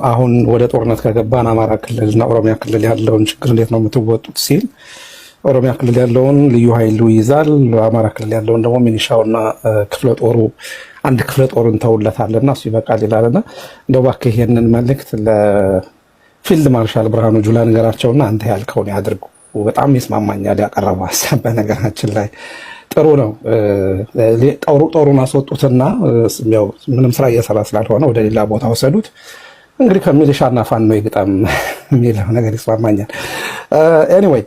አሁን ወደ ጦርነት ከገባን አማራ ክልልና ኦሮሚያ ክልል ያለውን ችግር እንዴት ነው የምትወጡት ሲል ኦሮሚያ ክልል ያለውን ልዩ ኃይሉ ይዛል፣ አማራ ክልል ያለውን ደግሞ ሚኒሻውና ክፍለ ጦሩ አንድ ክፍለ ጦሩን ተውለታልና እሱ ይበቃል ይላልና እንደው እባክህ ይሄንን መልእክት ለፊልድ ማርሻል ብርሃኑ ጁላ ነገራቸውና አንተ ያልከውን ያድርጉ። በጣም ይስማማኛል ያቀረበው ሐሳብ። በነገራችን ላይ ጥሩ ነው። ጦሩን አስወጡትና ያው ምንም ስራ እየሰራ ስላልሆነ ወደ ሌላ ቦታ ወሰዱት። እንግዲህ ከሚሊሻና ፋኖ ይግጠም የሚለው ነገር ይስማማኛል። ኤኒዌይ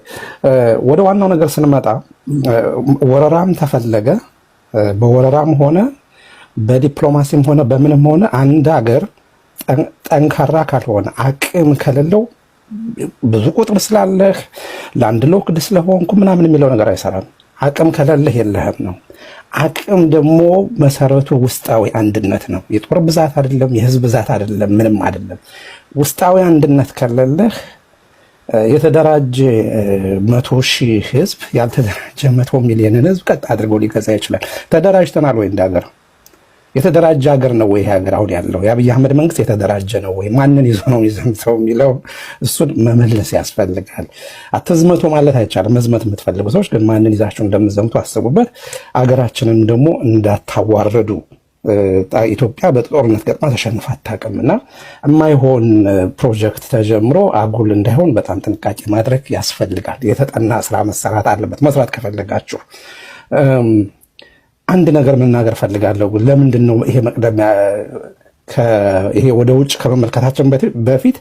ወደ ዋናው ነገር ስንመጣ ወረራም ተፈለገ በወረራም ሆነ በዲፕሎማሲም ሆነ በምንም ሆነ አንድ ሀገር ጠንካራ ካልሆነ አቅም ከሌለው ብዙ ቁጥር ስላለህ ለአንድ ሎክድ ስለሆንኩ ምናምን የሚለው ነገር አይሰራም። አቅም ከሌለህ የለህም ነው። አቅም ደግሞ መሰረቱ ውስጣዊ አንድነት ነው። የጦር ብዛት አይደለም፣ የህዝብ ብዛት አይደለም፣ ምንም አይደለም። ውስጣዊ አንድነት ከሌለህ የተደራጀ 100,000 ህዝብ ያልተደራጀ 100 ሚሊዮን ህዝብ ቀጥ አድርጎ ሊገዛ ይችላል። ተደራጅተናል ወይ? እንደ ሀገር የተደራጀ ሀገር ነው ወይ ሀገር አሁን ያለው? የአብይ አህመድ መንግስት የተደራጀ ነው ወይ? ማንን ይዞ ነው የሚዘምተው የሚለው እሱን መመለስ ያስፈልጋል። አትዝመቱ ማለት አይቻልም። መዝመት የምትፈልጉ ሰዎች ግን ማንን ይዛችሁ እንደምትዘምቱ አስቡበት። አገራችንን ደግሞ እንዳታዋርዱ። ኢትዮጵያ በጦርነት ገጥማ ተሸንፋ አታውቅምና የማይሆን ፕሮጀክት ተጀምሮ አጉል እንዳይሆን በጣም ጥንቃቄ ማድረግ ያስፈልጋል። የተጠና ስራ መሰራት አለበት። መስራት ከፈለጋችሁ አንድ ነገር መናገር ፈልጋለሁ። ለምንድን ነው ይሄ መቅደም ይሄ ወደ ውጭ ከመመልከታችን በፊት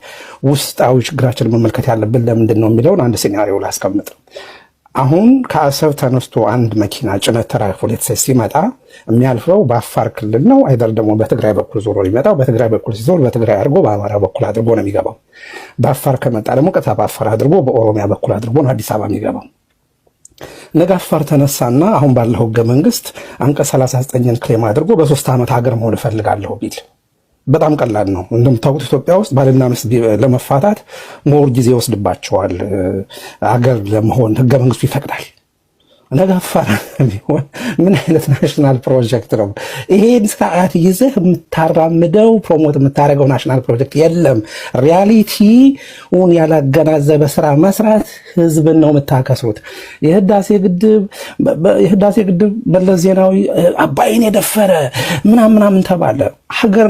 ውስጣዊ ችግራችን መመልከት ያለብን ለምንድን ነው የሚለውን አንድ ሴናሪዮ ላስቀምጥ። አሁን ከአሰብ ተነስቶ አንድ መኪና ጭነት ተራግፎ ሲመጣ የሚያልፈው በአፋር ክልል ነው፣ አይደል ደግሞ በትግራይ በኩል ዞሮ የሚመጣው። በትግራይ በኩል ሲዞር በትግራይ አድርጎ በአማራ በኩል አድርጎ ነው የሚገባው። በአፋር ከመጣ ደግሞ ቀጥታ በአፋር አድርጎ በኦሮሚያ በኩል አድርጎ ነው አዲስ አበባ የሚገባው። ነገ አፋር ተነሳና አሁን ባለው ህገ መንግስት አንቀጽ 39ን ክሌም አድርጎ በ3 ዓመት ሀገር መሆን እፈልጋለሁ ቢል በጣም ቀላል ነው። እንደምታውቁት ኢትዮጵያ ውስጥ ባልና ሚስት ለመፋታት ሞር ጊዜ ይወስድባቸዋል። ሀገር ለመሆን ህገ መንግስቱ ይፈቅዳል። ነገ አፋር ቢሆን ምን አይነት ናሽናል ፕሮጀክት ነው? ይሄን ስርዓት ይዘህ የምታራምደው ፕሮሞት የምታደርገው ናሽናል ፕሮጀክት የለም። ሪያሊቲውን ያላገናዘበ ስራ መስራት ህዝብን ነው የምታከስሩት። የህዳሴ ግድብ መለስ ዜናዊ አባይን የደፈረ ምናምን ተባለ። ሀገር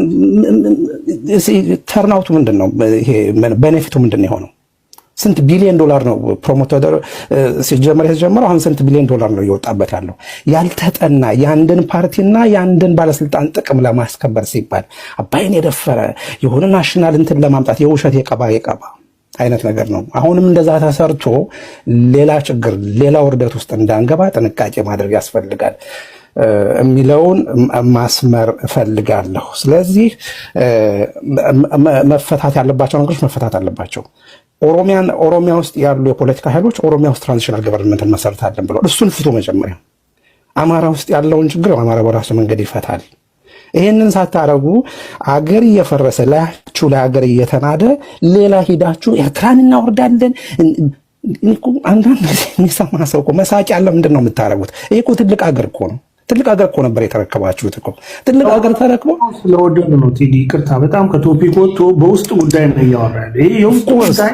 ተርናውቱ ምንድን ነው? ይሄ ቤኔፊቱ ምንድን ነው የሆነው? ስንት ቢሊዮን ዶላር ነው ፕሮሞተር ሲጀመር የተጀመረው? አሁን ስንት ቢሊዮን ዶላር ነው እየወጣበት ያለው? ያልተጠና የአንድን ፓርቲና የአንድን ባለስልጣን ጥቅም ለማስከበር ሲባል አባይን የደፈረ የሆነ ናሽናል እንትን ለማምጣት የውሸት የቀባ አይነት ነገር ነው። አሁንም እንደዛ ተሰርቶ ሌላ ችግር ሌላ ውርደት ውስጥ እንዳንገባ ጥንቃቄ ማድረግ ያስፈልጋል የሚለውን ማስመር እፈልጋለሁ። ስለዚህ መፈታት ያለባቸው ነገሮች መፈታት አለባቸው። ኦሮሚያ ውስጥ ያሉ የፖለቲካ ኃይሎች ኦሮሚያ ውስጥ ትራንዚሽናል ገቨርንመንትን መሰርታለን ብለው እሱን ፍቶ መጀመሪያ አማራ ውስጥ ያለውን ችግር አማራ በራሱ መንገድ ይፈታል። ይሄንን ሳታረጉ አገር እየፈረሰ ላያችሁ ለሀገር እየተናደ ሌላ ሂዳችሁ ኤርትራን እናወርዳለን። አንዳንድ ጊዜ የሚሰማ ሰው እኮ መሳቂያ ያለ ምንድን ነው የምታረጉት? ይሄ እኮ ትልቅ ሀገር እኮ ነው። ትልቅ ሀገር እኮ ነበር የተረከባችሁት እኮ። ትልቅ ሀገር ተረክቦ ስለወደዱ ነው። ቴዲ ይቅርታ፣ በጣም ከቶፒክ ወጥቶ በውስጥ ጉዳይ ነው እያወራን። ይሄ የውስጥ ጉዳይ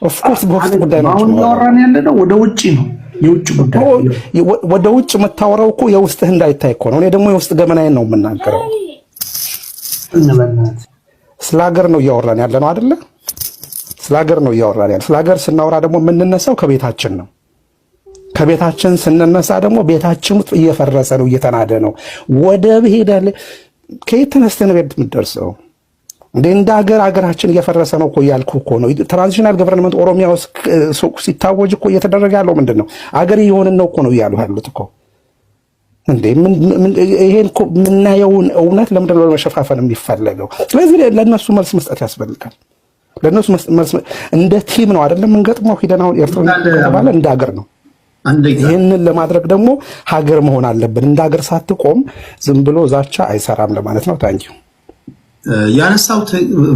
ኦፍ ኮርስ በውስጥ ጉዳይ ነው አሁን እያወራን ያለ ነው። ወደ ውጭ ነው የውጭ ጉዳይ። ወደ ውጭ የምታወራው እኮ የውስጥህ እንዳይታይ እኮ ነው። እኔ ደግሞ የውስጥ ገመናዬን ነው የምናገረው። እንበላት ስለ ሀገር ነው እያወራን ያለ ነው አይደለ? ስለ ሀገር ነው እያወራን ያለ። ስለ ሀገር ስናወራ ደግሞ የምንነሳው ከቤታችን ነው። ከቤታችን ስንነሳ ደግሞ ቤታችን ውስጥ እየፈረሰ ነው፣ እየተናደ ነው። ወደ ብሄዳለ ከየት ተነስተን ቤት የምትደርሰው እንደ ሀገራችን እየፈረሰ ነው እኮ እያልኩ እኮ ነው። ትራንዚሽናል ገቨርንመንት ኦሮሚያ ውስጥ ሲታወጅ እኮ እየተደረገ ያለው ምንድን ነው? አገር እየሆንን ነው እኮ ነው እያሉ ያሉት እኮ። ይሄን እኮ የምናየውን እውነት ለምንድን ነው መሸፋፈን የሚፈለገው? ስለዚህ ለእነሱ መልስ መስጠት ያስፈልጋል። ለእነሱ መልስ እንደ ቲም ነው አይደለም የምንገጥመው። ሂደን አሁን ኤርትራ ተባለ እንደ ሀገር ነው። ይህንን ለማድረግ ደግሞ ሀገር መሆን አለብን። እንደ ሀገር ሳትቆም ዝም ብሎ ዛቻ አይሰራም ለማለት ነው። ታንኪዩ። ያነሳው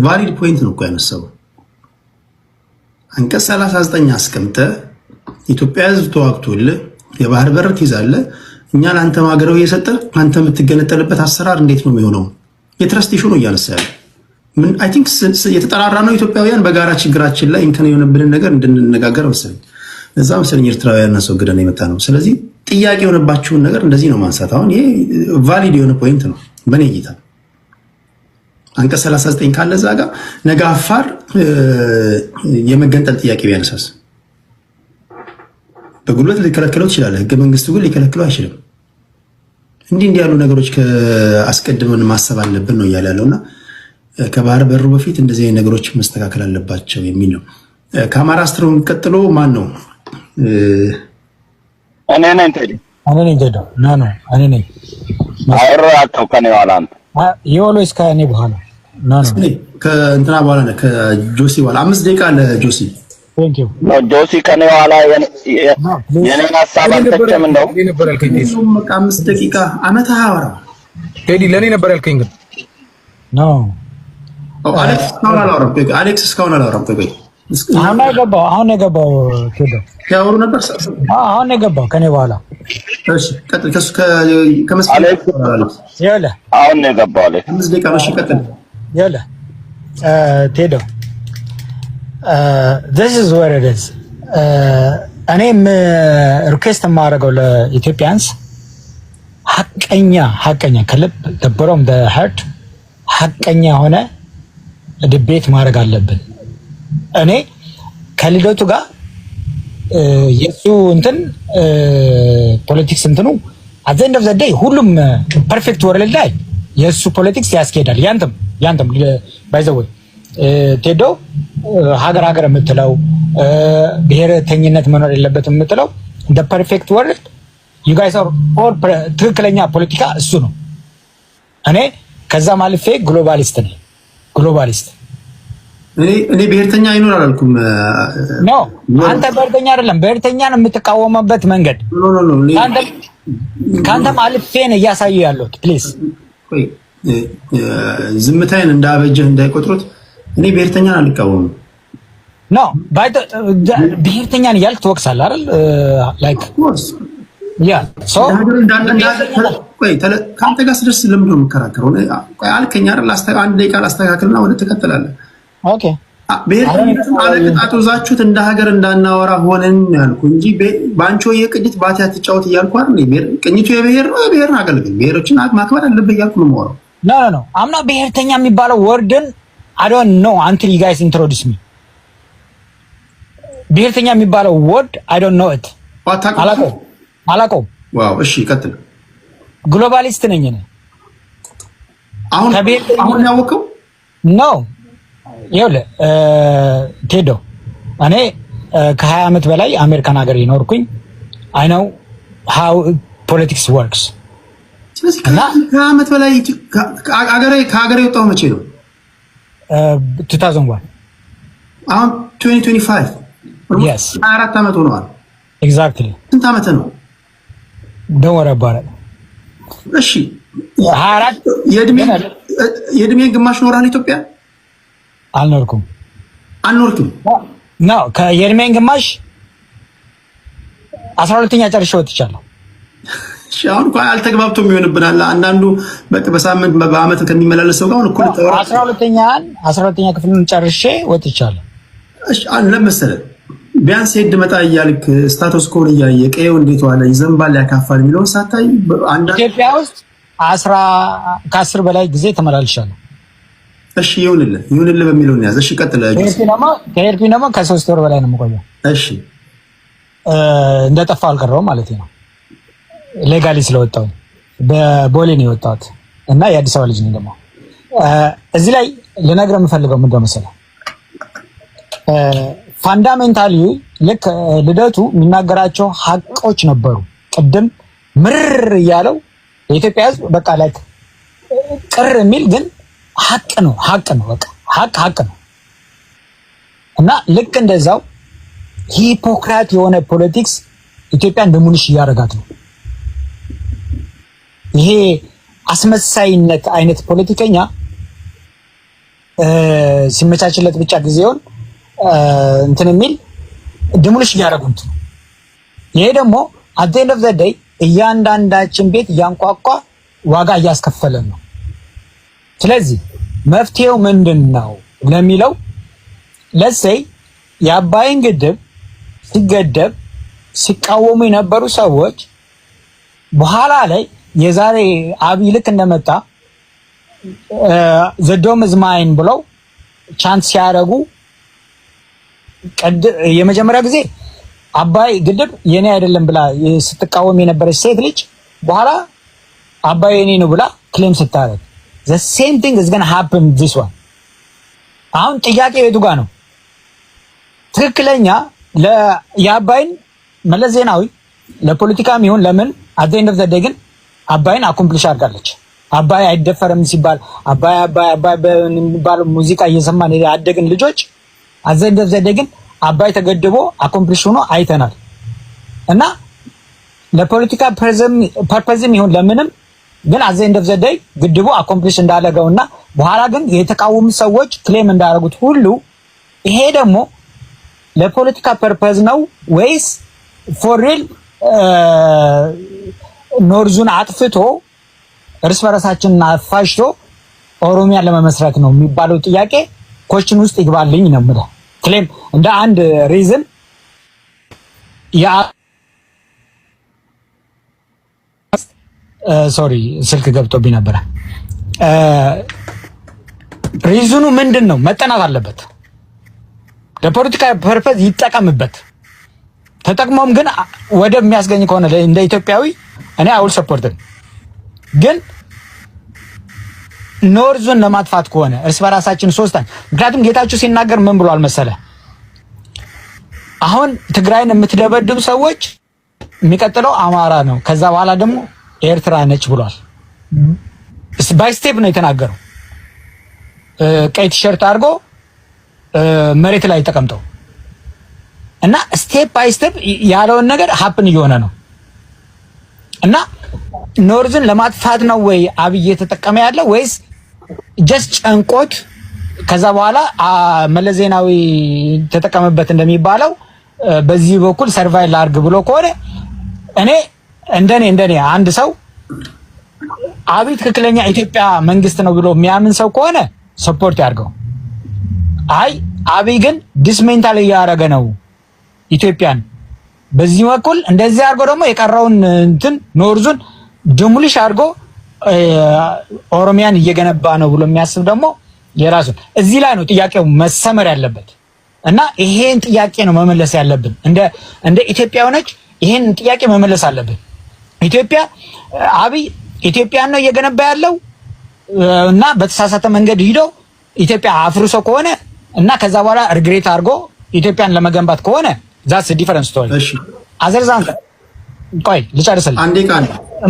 ቫሊድ ፖይንት ነው እኮ ያነሳው። አንቀጽ 39 አስቀምጠ ኢትዮጵያ ሕዝብ ተዋግቶልህ የባህር በር ትይዛለህ፣ እኛ ለአንተ ማገረው እየሰጠ አንተ የምትገነጠልበት አሰራር እንዴት ነው የሚሆነው? የትረስት ኢሹ ነው እያነሳ ያለ ምን አይ ቲንክ የተጠራራ ነው ኢትዮጵያውያን በጋራ ችግራችን ላይ እንከን የሆነብንን ነገር እንድንነጋገር መሰለኝ። እዛ መሰለኝ ኤርትራውያን አስወግደን የመጣ ነው። ስለዚህ ጥያቄ የሆነባችሁን ነገር እንደዚህ ነው ማንሳት። አሁን ይሄ ቫሊድ የሆነ ፖይንት ነው በኔ እይታ። አንቀጽ 39 ካለ እዛ ጋር ነገ አፋር የመገንጠል ጥያቄ ቢያነሳስ በጉልበት ሊከለክለው ይችላል። ህገ መንግስቱ ግን ሊከለክለው አይችልም። እንዲህ ያሉ ነገሮች ከአስቀድመን ማሰብ አለብን ነው እያለ ያለውና ከባህር በሩ በፊት እንደዚህ አይነት ነገሮች መስተካከል አለባቸው የሚል ነው። ከአማራ ስትሮም ቀጥሎ ማን ነው? እኔ ነኝ ቴዲ። እኔ ነኝ። አወራቸው ከኔ በኋላ አንተ የወሎስ ከኔ በኋላ ከእንትና በኋላ ነው ከጆሲ በኋላ 5 ደቂቃ ለጆሲ ጆሲ ከኔ በኋላ የኔን ሀሳብ አልተቸም። እንደው 5 ደቂቃ አመት አወራ ቴዲ ለኔ ነበር ያልከኝ ግን ነው። አሌክስ እስካሁን አላወራም። አሁን የገባው ቴዲ ያወሩ ነበር። አሁን የገባው ከኔ በኋላ እሺ፣ ቀጥል። አሁን የገባው አለ 5 ደቂቃ ነው። እሺ፣ ቀጥል። ቴዶ this is what it is። እኔም ሪኩዌስት የማደርገው ለኢትዮጵያንስ ሐቀኛ ከልብ ደብሮም በሀርት ሐቀኛ ሆነ ዲቤት ማድረግ አለብን። እኔ ከልደቱ ጋር የሱ እንትን ፖለቲክስ እንትኑ at the end of the day ሁሉም ፐርፌክት ወርልድ ላይ የሱ ፖለቲክስ ያስኬዳል። ያንተም by the way ቴዶ ሀገር የምትለው ብሔርተኝነት መኖር የለበትም የምትለው the perfect world you guys are all ትክክለኛ ፖለቲካ እሱ ነው። እኔ ከዛ ማልፌ ግሎባሊስት ነኝ። እኔ ብሔርተኛ አይኖር አላልኩም። ኖ አንተ ብሔርተኛ አይደለም። ብሔርተኛን የምትቃወመበት መንገድ ካንተም አልፌ ነው እያሳየሁ ያለሁት። ፕሊዝ ዝምታዬን እንዳበጀህ እንዳይቆጥሩት። እኔ ብሔርተኛን አልቃወምም። ኖ ብሔርተኛን እያልክ ትወቅሳለህ አይደል? ላይክ ያ ሶ ከአንተ ጋር ስደርስ ለምንድን ነው የምከራከረው? አልከኝ አይደል? አንድ ደቂቃ ላስተካክልና ወደ ትቀጥላለህ። ኦኬ ብሔርተኝነትን አለቅጣጡ ዛችሁት እንደ ሀገር እንዳናወራ ሆነን ያልኩ እንጂ ባንቾ የቅኝት ባቲያ ትጫወት እያልኩ አይደል? ቅኝቱ የብሔር ነው። የብሔርን አገልግል ብሔሮችን ማክበር አለብህ እያልኩ ነው የማወራው። ኖ አምና ብሔርተኛ የሚባለው ወርድን I don't know until you guys introduce me። ብሔርተኛ የሚባለው ወርድ I don't know it። አላውቀውም። ዋው እሺ ቀጥል። ግሎባሊስት ነኝ እኔ። አሁን ያወቀው ነው። ይኸውልህ ቴዶ እኔ ከ20 ዓመት በላይ አሜሪካን ሀገር ይኖርኩኝ። I know how politics works። ስለዚህ ከ20 ዓመት በላይ ከሀገር የወጣው መቼ ነው? 2001 አሁን 2025 yes 24 ዓመት ሆነዋል። exactly ስንት ዓመት ነው? don't worry about it። እሺ 24 የእድሜን ግማሽ ኖራል ኢትዮጵያ? አልኖርኩም። ነው የእድሜን ግማሽ 12ኛ ጨርሼ ወጥቻለሁ። እሺ አሁን እንኳን አልተግባብቶም ይሆንብናል። አንዳንዱ በቃ በሳምንት በአመት ከሚመላለሰው ጋር እኩል ተወራ 12ኛ ክፍልን ጨርሼ ወጥቻለሁ። እሺ ለምሳሌ ቢያንስ ሄድ መጣ እያልክ ስታተስ ኮድ እያየ ቀየው እንዴት ዋለ ይዘንባል ያካፋል የሚለውን ሳታይ ኢትዮጵያ ውስጥ ከ10 በላይ ጊዜ ተመላልሻለሁ። እሺ ይሁንልህ በሚለው እንያዝ። እሺ ቀጥል። ከሄድኩኝ ደግሞ ከ3 ወር በላይ ነው የምቆየው። እሺ እንደጠፋ አልቀረውም ማለት ነው። ሌጋሊ ስለወጣሁ በቦሌ ነው የወጣሁት እና የአዲስ አበባ ልጅ ነኝ። ደግሞ እዚህ ላይ ልነግርህ የምፈልገው ምንድነው መሰለህ ፋንዳሜንታሊ ልክ ልደቱ የሚናገራቸው ሀቆች ነበሩ። ቅድም ምርር እያለው የኢትዮጵያ ሕዝብ በቃ ላይ ቅር የሚል ግን ሀቅ ነው። በቃ ሀቅ ነው እና ልክ እንደዛው ሂፖክራት የሆነ ፖለቲክስ ኢትዮጵያን ደሙንሽ እያደረጋት ነው። ይሄ አስመሳይነት አይነት ፖለቲከኛ ሲመቻችለት ብቻ ጊዜውን እንትን የሚል ድሙልሽ እያደረጉት ነው። ይሄ ደግሞ at the end of the day እያንዳንዳችን ቤት እያንቋቋ ዋጋ እያስከፈለን ነው። ስለዚህ መፍትሄው ምንድነው ለሚለው ለሰይ የአባይን ግድብ ሲገደብ ሲቃወሙ የነበሩ ሰዎች በኋላ ላይ የዛሬ አብይ ልክ እንደመጣ ዘዶም ዝማይን ብለው ቻንስ ሲያደርጉ የመጀመሪያ ጊዜ አባይ ግድብ የኔ አይደለም ብላ ስትቃወም የነበረች ሴት ልጅ በኋላ አባይ የኔ ነው ብላ ክሌም ስታደርግ the same thing is going to happen this one። አሁን ጥያቄ ቤቱ ጋር ነው ትክክለኛ የአባይን መለስ ዜናዊ ለፖለቲካም ይሁን ለምን at the end of the day ግን አባይን አኮምፕሊሽ አድርጋለች። አባይ አይደፈርም ሲባል አባይ አባይ አባይ በሚባል ሙዚቃ እየሰማን ያደግን ልጆች at the end of the day ግን አባይ ተገድቦ አኮምፕሊሽ ሆኖ አይተናል። እና ለፖለቲካ ፐርፐዝም ይሁን ለምንም ግን at the end of the day ግድቡ አኮምፕሊሽ እንዳደረገውና በኋላ ግን የተቃወሙ ሰዎች ክሌም እንዳደረጉት ሁሉ ይሄ ደግሞ ለፖለቲካ ፐርፐዝ ነው ወይስ ፎር ሪል ኖርዙን አጥፍቶ እርስ በራሳችንን አፋሽቶ ኦሮሚያን ለመመስረት ነው የሚባለው ጥያቄ ኮስችን ውስጥ ይግባልኝ ነው የምለው። ክሌም እንደ አንድ ሪዝን ሶሪ ስልክ ገብቶብኝ ነበር። ሪዝኑ ምንድነው? መጠናት አለበት። ለፖለቲካ ፐርፐዝ ይጠቀምበት። ተጠቅሞም ግን ወደ የሚያስገኝ ከሆነ እንደ ኢትዮጵያዊ እኔ አውል ሰፖርት ግን ኖርዙን ለማጥፋት ከሆነ እርስ በራሳችን ሶስታን ምክንያቱም ጌታችሁ ሲናገር ምን ብሏል መሰለ? አሁን ትግራይን የምትደበድቡ ሰዎች የሚቀጥለው አማራ ነው፣ ከዛ በኋላ ደግሞ ኤርትራ ነች ብሏል። ባይ ስቴፕ ነው የተናገረው። ቀይ ቲሸርት አድርጎ መሬት ላይ ተቀምጠው እና ስቴፕ ባይ ስቴፕ ያለውን ነገር ሀፕን እየሆነ ነው። እና ኖርዝን ለማጥፋት ነው ወይ አብይ የተጠቀመ ያለው ወይስ ጀስት ጨንቆት ከዛ በኋላ መለስ ዜናዊ ተጠቀመበት እንደሚባለው በዚህ በኩል ሰርቫይቭ ላድርግ ብሎ ከሆነ እኔ እንደኔ አንድ ሰው አብይ ትክክለኛ ኢትዮጵያ መንግስት ነው ብሎ የሚያምን ሰው ከሆነ ሰፖርት ያድርገው። አይ አብይ ግን ዲስሜንታል እያደረገ ነው ኢትዮጵያን በዚህ በኩል እንደዚህ አድርጎ ደግሞ የቀረውን እንትን ኖርዙን ዲሞሊሽ አድርጎ ኦሮሚያን እየገነባ ነው ብሎ የሚያስብ ደግሞ የራሱ እዚህ ላይ ነው ጥያቄው መሰመር ያለበት። እና ይሄን ጥያቄ ነው መመለስ ያለብን። እንደ ኢትዮጵያ ሆነች ይሄን ጥያቄ መመለስ አለብን። ኢትዮጵያ አብይ ኢትዮጵያን ነው እየገነባ ያለው እና በተሳሳተ መንገድ ሂዶ ኢትዮጵያ አፍርሶ ከሆነ እና ከዛ በኋላ ሪግሬት አድርጎ ኢትዮጵያን ለመገንባት ከሆነ ዛትስ ዲፈረንት ስቶሪ። እሺ አዘርዛን ቆይ ልጨርስልህ አንዴ ቃል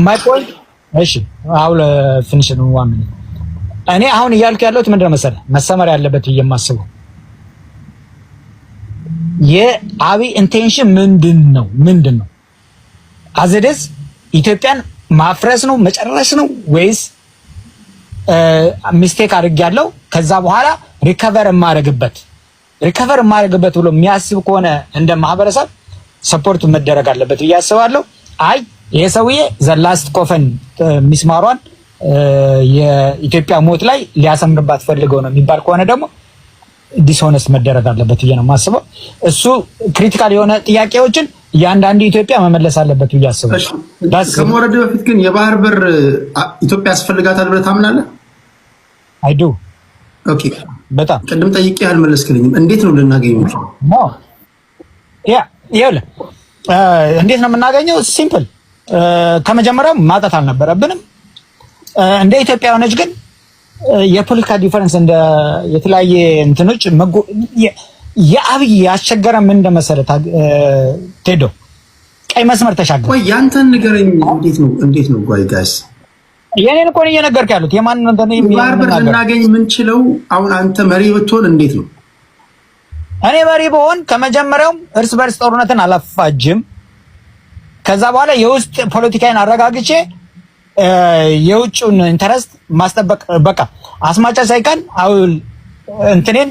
ማይ ፖይንት። እሺ አሁን ፊኒሽ ነው ዋን ሚኒት። እኔ አሁን እያልኩ ያለሁት ምንድነው መሰለህ መሰመር ያለበት የማስበው የአብይ ኢንቴንሽን ምንድነው? አዘደስ ኢትዮጵያን ማፍረስ ነው መጨረስ ነው ወይስ ሚስቴክ አድርጌያለሁ ከዛ በኋላ ሪከቨር የማደርግበት ብሎ የሚያስብ ከሆነ እንደ ማህበረሰብ ሰፖርት መደረግ አለበት ብዬ አስባለሁ። አይ ይሄ ሰውዬ ዘላስት ኮፈን ሚስማሯን የኢትዮጵያ ሞት ላይ ሊያሰምርባት ፈልገው ነው የሚባል ከሆነ ደግሞ ዲስሆነስት መደረግ አለበት ብዬ ነው የማስበው። እሱ ክሪቲካል የሆነ ጥያቄዎችን እያንዳንዱ ኢትዮጵያ መመለስ አለበት ብዬ አስባለሁ። ከመውረድ በፊት ግን የባህር በር ኢትዮጵያ ያስፈልጋታል ብለህ ታምናለህ? አይዱ ኦኬ በጣም ቅድም ጠይቄ አልመለስክልኝም። እንዴት ነው ልናገኘው? ይኸውልህ እንዴት ነው የምናገኘው? ሲምፕል ከመጀመሪያው ማጣት አልነበረብንም። እንደ ኢትዮጵያ ሆነች ግን የፖለቲካ ዲፈረንስ እንደ የተለያየ እንትኖች የአብይ ያስቸገረ ምን እንደመሰለ ቴዶ ቀይ መስመር ተሻገረ። ቆይ ያንተን ንገረኝ። እንዴት ነው ቆይ ጋይስ የኔን እኮ ነው እየነገርኩህ ያሉት። የማን እንደሆነ ባህር በር ልናገኝ የምንችለው አሁን አንተ መሪ ብትሆን እንዴት ነው? እኔ መሪ ብሆን ከመጀመሪያውም እርስ በርስ ጦርነትን አላፋጅም። ከዛ በኋላ የውስጥ ፖለቲካን አረጋግጬ የውጭውን ኢንተረስት ማስጠበቅ በቃ አስማጫ ሳይቀን አውል እንትኔን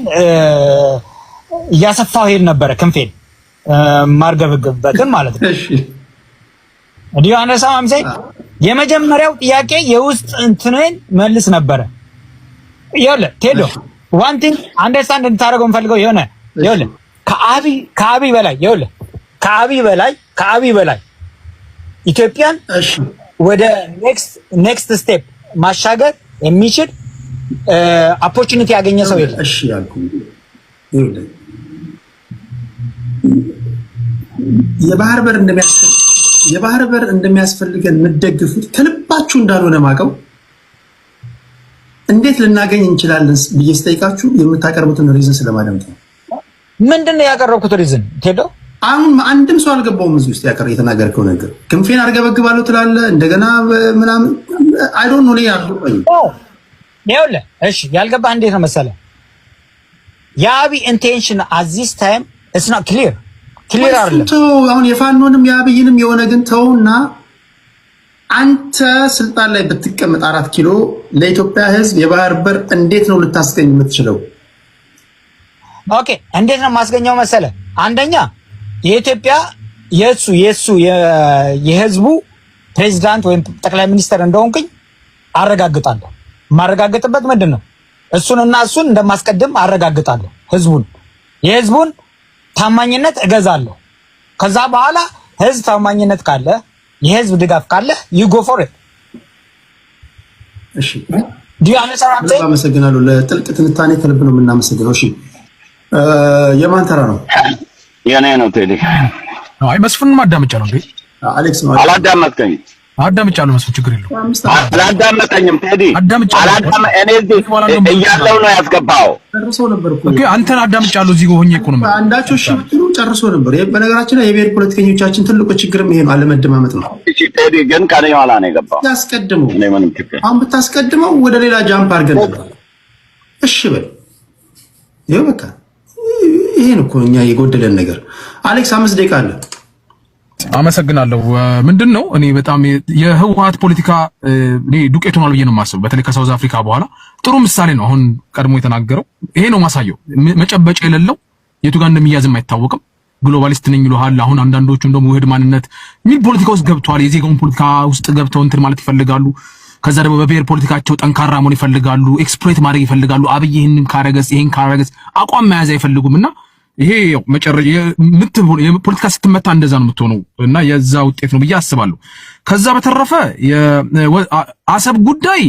እያሰፋው ሄድ ነበረ ክንፌን ማርገብግበትን ማለት ነው። እሺ ዲዩ አንደርስታንድ የመጀመሪያው ጥያቄ የውስጥ እንትኔን መልስ ነበረ። ይኸውልህ ቴዶ one thing understand እንድታደርገው እንፈልገው ይኸውልህ ከአብይ በላይ ይኸውልህ ከአብይ በላይ ኢትዮጵያን ወደ ኔክስት ስቴፕ ማሻገር የሚችል ኦፖርቹኒቲ ያገኘ ሰው የለም። እሺ ያልኩኝ ይኸውልህ የባህር በር እንደሚያስፈልገን የምትደግፉት ከልባችሁ እንዳልሆነ ማቀው እንዴት ልናገኝ እንችላለን ብዬ ስጠይቃችሁ የምታቀርቡትን ሪዝን ስለማደምጥ ነው። ምንድነው ያቀረብኩት ሪዝን ቴዶ? አሁን አንድም ሰው አልገባውም እዚህ ውስጥ የተናገርከው ነገር። ክንፌን አርገበግባለሁ ትላለህ እንደገና ምናምን አይ ዶንት ኖ ይኸውልህ እሺ ያልገባህ እንዴት ነው መሰለህ የአብይ ኢንቴንሽን at this time it's not clear አይደለም። አሁን የፋኖንም የአብይንም የሆነ ግን ተውና አንተ ስልጣን ላይ ብትቀመጥ 4 ኪሎ ለኢትዮጵያ ሕዝብ የባህር በር እንዴት ነው ልታስገኝ የምትችለው? ኦኬ እንዴት ነው ማስገኘው መሰለህ? አንደኛ የኢትዮጵያ የህዝቡ ፕሬዝዳንት ወይም ጠቅላይ ሚኒስትር እንደሆንኩኝ አረጋግጣለሁ። ማረጋግጥበት ምንድነው? እሱን እንደማስቀድም አረጋግጣለሁ። የህዝቡን ታማኝነት እገዛለሁ። ከዛ በኋላ ህዝብ ታማኝነት ካለ የህዝብ ድጋፍ ካለ you go for it። እሺ አመሰግናለሁ። ለጥልቅ ትንታኔ ከልብ ነው የምናመሰግነው። እሺ የማን ተራ ነው? የኔ ነው ቴዲ። አይ መስፍን አዳምጫለሁ እንዴ? አሌክስ ነው። አላዳመጥከኝ? አዳምጫለሁ መስፍን ችግር የለውም። አላዳመጠኝም ቴዲ። እኔ እዚህ እያለሁ ነው ያስገባው። ጨርሶ ነበር እኮ። ኦኬ አንተን አዳምጫለሁ እዚህ ሆኜ እኮ ነው። አንዳቸው እሺ ብትሉ ጨርሶ ነበር። በነገራችን ላይ የብሔር ፖለቲከኞቻችን ትልቁ ችግርም ይሄ ነው፣ አለመደማመጥ ነው። እሺ ቴዲ ግን ከኔ ኋላ ነው የገባው። ያስቀድመው እኔ ምንም ችግር አሁን ብታስቀድመው ወደ ሌላ ጃምፕ አድርገን ነበር። እሺ በል ይኸው በቃ ይሄን እኮ እኛ የጎደለን ነገር። አሌክስ 5 ደቂቃ አለ። አመሰግናለሁ። ምንድነው እኔ በጣም የህወሓት ፖለቲካ እኔ ዱቄት ሆኗል ብዬ ነው የማስበው። በተለይ ከሳውዝ አፍሪካ በኋላ ጥሩ ምሳሌ ነው። አሁን ቀድሞ የተናገረው ይሄ ነው ማሳየው። መጨበጫ የሌለው የቱ ጋር እንደሚያዝም አይታወቅም። ግሎባሊስት ነኝ ይሉሃል። አሁን አንዳንዶቹም ደግሞ ውህድ ማንነት የሚል ፖለቲካ ውስጥ ገብተዋል። የዜጋውን ፖለቲካ ውስጥ ገብተው እንትን ማለት ይፈልጋሉ። ከዛ ደግሞ በብሔር ፖለቲካቸው ጠንካራ መሆን ይፈልጋሉ። ኤክስፕሎይት ማድረግ ይፈልጋሉ። አብይ ይሄንን ካረገስ ይሄን ካረገስ አቋም መያዝ አይፈልጉምና ይሄ መጨረሻ የፖለቲካ ስትመታ እንደዛ ነው የምትሆነው እና የዛ ውጤት ነው ብዬ አስባለሁ። ከዛ በተረፈ የአሰብ ጉዳይ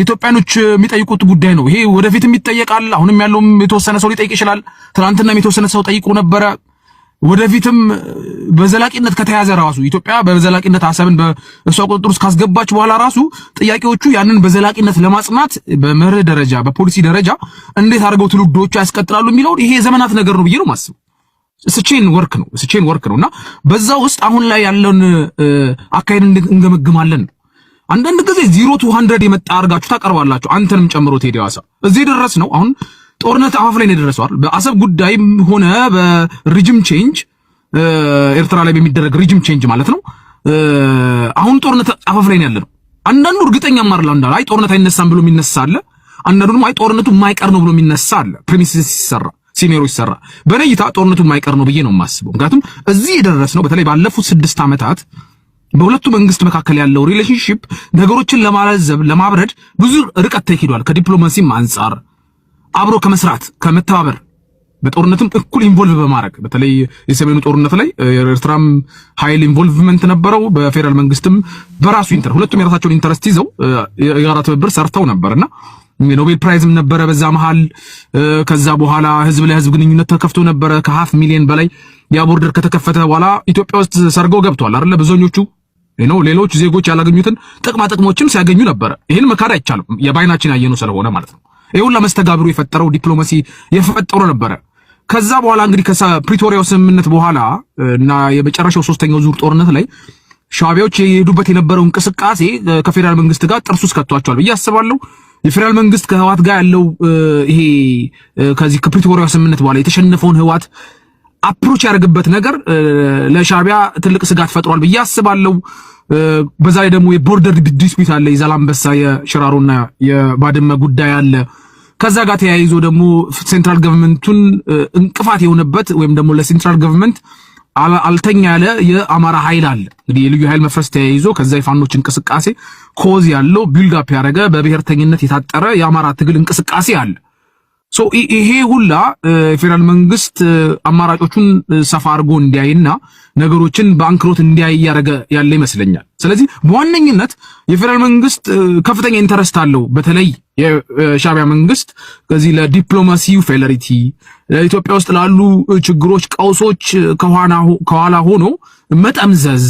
ኢትዮጵያኖች የሚጠይቁት ጉዳይ ነው። ይሄ ወደፊትም ይጠየቃል። አሁንም ያለውም የተወሰነ ሰው ሊጠይቅ ይችላል። ትናንትናም የተወሰነ ሰው ጠይቆ ነበረ። ወደፊትም በዘላቂነት ከተያዘ ራሱ ኢትዮጵያ በዘላቂነት አሰብን በእሷ ቁጥጥር ውስጥ ካስገባች በኋላ ራሱ ጥያቄዎቹ ያንን በዘላቂነት ለማጽናት በመርህ ደረጃ በፖሊሲ ደረጃ እንዴት አድርገው ትውልዶቹ ያስቀጥላሉ የሚለው ይሄ ዘመናት ነገር ነው ብዬ ነው ማስበው። ስቼን ወርክ ነውና በዛ ውስጥ አሁን ላይ ያለውን አካሄድ እንገመግማለን። አንዳንድ ጊዜ 0 to 100 የመጣ አርጋችሁ ታቀርባላችሁ። አንተንም ጨምሮ ቴዲ ዋሳ እዚህ ድረስ ነው አሁን ጦርነት አፋፍ ላይ ነው የደረሰው አይደል? በአሰብ ጉዳይም ሆነ በሪጅም ቼንጅ ኤርትራ ላይ በሚደረግ ሪጅም ቼንጅ ማለት ነው። አሁን ጦርነት አፋፍ ላይ ነው ያለነው። አንዳንዱ እርግጠኛ ማርላ እንዳለ አይ ጦርነት አይነሳም ብሎ የሚነሳ አለ። አንዳንዱ ደግሞ አይ ጦርነቱ የማይቀር ነው ብሎ የሚነሳ አለ። ፕሪሚሲስ ሲሰራ ሲኔሪዮ ሲሰራ በነይታ ጦርነቱ የማይቀር ነው ብዬ ነው የማስበው። ምክንያቱም እዚህ የደረስነው በተለይ ባለፉት 6 ዓመታት በሁለቱ መንግስት መካከል ያለው ሪሌሽንሺፕ ነገሮችን ለማለዘብ ለማብረድ ብዙ ርቀት ተሄዷል። ከዲፕሎማሲም አንፃር አብሮ ከመስራት ከመተባበር በጦርነትም እኩል ኢንቮልቭ በማድረግ በተለይ የሰሜኑ ጦርነት ላይ ኤርትራም ኃይል ኢንቮልቭመንት ነበረው። በፌደራል መንግስትም በራሱ ሁለቱም የራሳቸውን ኢንተረስት ይዘው የጋራ ትብብር ሰርተው ነበርና ኖቤል ፕራይዝም ነበረ በዛ መሃል። ከዛ በኋላ ህዝብ ለህዝብ ግንኙነት ተከፍቶ ነበረ። ከ500,000 በላይ ያ ቦርደር ከተከፈተ በኋላ ኢትዮጵያ ውስጥ ሰርገው ገብቷል አይደለ? ብዙኞቹ ሌሎች ዜጎች ያላገኙትን ጥቅማ ጥቅሞችም ሲያገኙ ነበረ። ይሄን መካድ አይቻልም፣ የባይናችን ያየነው ስለሆነ ማለት ነው። ይሁላ መስተጋብሩ የፈጠረው ዲፕሎማሲ የፈጠረው ነበረ። ከዛ በኋላ እንግዲህ ከፕሪቶሪያው ስምምነት በኋላ እና የመጨረሻው 3ኛው ዙር ጦርነት ላይ ሻዕቢያዎች የሄዱበት የነበረው እንቅስቃሴ ከፌደራል መንግስት ጋር ጥርሱ ውስጥ ከቷቸዋል ብዬ አስባለሁ። የፌደራል መንግስት ከህወሓት ጋር ያለው ይሄ ከዚህ ከፕሪቶሪያው ስምምነት በኋላ የተሸነፈውን ህወሓት አፕሮች ያደርግበት ነገር ለሻዕቢያ ትልቅ ስጋት ፈጥሯል ብዬ አስባለሁ። በዛ ላይ ደግሞ የቦርደር ዲስፒዩት አለ። የዛላምበሳ የሽራሮና የባድመ ጉዳይ አለ። ከዛ ጋር ተያይዞ ደግሞ ሴንትራል ገቨርንመንቱን እንቅፋት የሆነበት ወይም ደግሞ ለሴንትራል ገቨርንመንት አልተኛ ያለ የአማራ ኃይል አለ። እንግዲህ የልዩ ኃይል መፍረስ ተያይዞ ከዛ የፋኖች እንቅስቃሴ ኮዝ ያለው ቢልድ አፕ ያደረገ በብሔርተኝነት የታጠረ የአማራ ትግል እንቅስቃሴ አለ። ሶ ይሄ ሁላ የፌደራል መንግስት አማራጮቹን ሰፋ አድርጎ እንዲያይና ነገሮችን በአንክሮት እንዲያይ ያደረገ ያለ ይመስለኛል። ስለዚህ በዋነኝነት የፌደራል መንግስት ከፍተኛ ኢንተረስት አለው። በተለይ የሻዕቢያ መንግስት ከዚህ ለዲፕሎማሲው ፌለሪቲ ኢትዮጵያ ውስጥ ላሉ ችግሮች፣ ቀውሶች ከኋላ ሆኖ መጠምዘዝ፣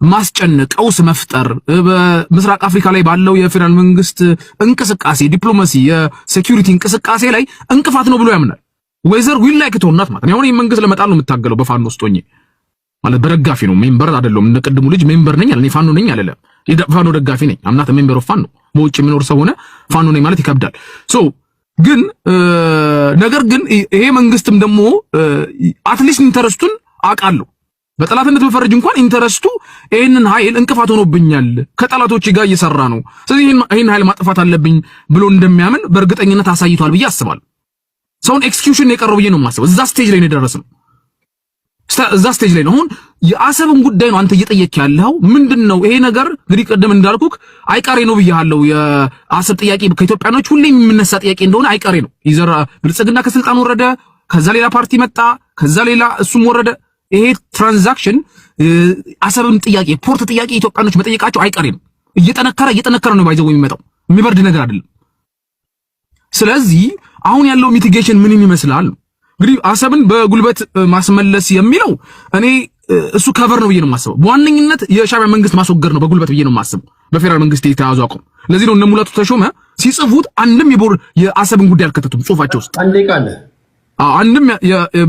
ማስጨነቅ፣ ቀውስ መፍጠር በምስራቅ አፍሪካ ላይ ባለው የፌደራል መንግስት እንቅስቃሴ ዲፕሎማሲ የሴኩሪቲ እንቅስቃሴ ላይ እንቅፋት ነው ብሎ ያምናል። ወይዘር ዊል ላይክ ተውናት ማለት ነው። አሁን ይሄን መንግስት ለመጣል ነው የምታገለው በፋኖ ውስጥ ሆኜ ማለት በደጋፊ ነው። ሜምበር አይደለም። እንደ ቅድሙ ልጅ ሜምበር ነኝ አለ። እኔ ፋኖ ነኝ አይደለም፣ የፋኖ ደጋፊ ነኝ። አምናት ሜምበር ኦፍ ፋኖ በውጭ የሚኖር ሰው ሆነ ፋኖ ነኝ ማለት ይከብዳል። ሶ ግን ነገር ግን ይሄ መንግስትም ደግሞ አትሊስት ኢንተረስቱን አውቃለሁ። በጠላትነት በፈረጅ እንኳን ኢንተረስቱ ይሄንን ኃይል እንቅፋት ሆኖብኛል፣ ከጠላቶች ጋር እየሰራ ነው፣ ስለዚህ ይሄን ኃይል ማጥፋት አለብኝ ብሎ እንደሚያምን በእርግጠኝነት አሳይቷል ብዬ አስባለሁ። ሰውን ኤክስኪዩሽን የቀረው ብዬ ነው የማስበው። እዛ ስቴጅ ላይ ነው የደረስነው። እዛ ስቴጅ ላይ ነው። አሁን የአሰብን ጉዳይ ነው አንተ እየጠየቅ ያለው ምንድነው? ይሄ ነገር እንግዲህ ቀደም እንዳልኩክ አይቀሬ ነው ብያለሁ። የአሰብ ጥያቄ ከኢትዮጵያኖች ሁሌም የሚነሳ ጥያቄ እንደሆነ አይቀሬ ነው። ይዘራ ብልጽግና ከስልጣን ወረደ፣ ከዛ ሌላ ፓርቲ መጣ፣ ከዛ ሌላ እሱም ወረደ። ይሄ ትራንዛክሽን አሰብን ጥያቄ ፖርት ጥያቄ ኢትዮጵያኖች መጠየቃቸው አይቀሬ ነው። እየጠነከረ ነው ባይዘው የሚመጣው የሚበርድ ነገር አይደለም። ስለዚህ አሁን ያለው ሚቲጌሽን ምን ይመስላል? እንግዲህ አሰብን በጉልበት ማስመለስ የሚለው እኔ እሱ ከቨር ነው ብዬ ነው የማስበው። በዋነኝነት የሻዕቢያ መንግስት ማስወገድ ነው በጉልበት ብዬ ነው የማስበው። በፌደራል መንግስት የተያዙ አቋም ለዚህ ነው እነ ሙላቱ ተሾመ ሲጽፉት አንድም የአሰብን ጉዳይ አልከተቱም ጽሁፋቸው ውስጥ አንድም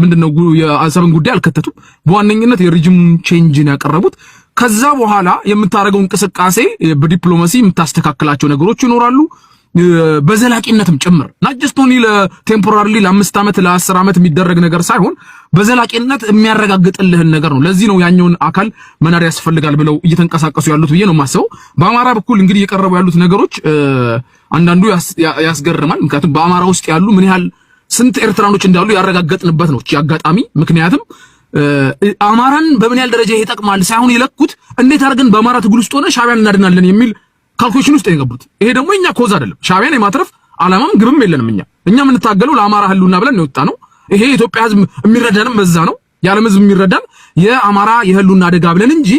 ምንድነው የአሰብን ጉዳይ አልከተቱም። በዋነኝነት የሪጅም ቼንጅን ያቀረቡት። ከዛ በኋላ የምታረገው እንቅስቃሴ በዲፕሎማሲ የምታስተካክላቸው ነገሮች ይኖራሉ በዘላቂነትም ጭምር not just only ለቴምፖራሪሊ ለ5 ዓመት ለ10 ዓመት የሚደረግ ነገር ሳይሆን በዘላቂነት የሚያረጋግጥልህን ነገር ነው። ለዚህ ነው ያኛውን አካል መናር ያስፈልጋል ብለው እየተንቀሳቀሱ ያሉት ብዬ ነው የማስበው። በአማራ በኩል እንግዲህ የቀረቡ ያሉት ነገሮች አንዳንዱ ያስገርማል። ምክንያቱም በአማራ ውስጥ ያሉ ምን ያህል ስንት ኤርትራኖች እንዳሉ ያረጋገጥንበት ነው እቺ አጋጣሚ። ምክንያቱም አማራን በምን ያህል ደረጃ ይጠቅማል ሳይሆን የለኩት እንዴት አድርገን በአማራ ትግል ውስጥ ሆነ ሻዕቢያን እናድናለን የሚል ካልኩሌሽን ውስጥ የገቡት። ይሄ ደግሞ እኛ ኮዝ አይደለም፣ ሻዕቢያን የማትረፍ ዓላማም ግብም የለንም። እኛ የምንታገለው ለአማራ ህልውና ብለን ነው የወጣነው። ይሄ የኢትዮጵያ ህዝብ የሚረዳንም በዛ ነው፣ የዓለም ህዝብ የሚረዳን የአማራ የህልውና አደጋ ብለን እንጂ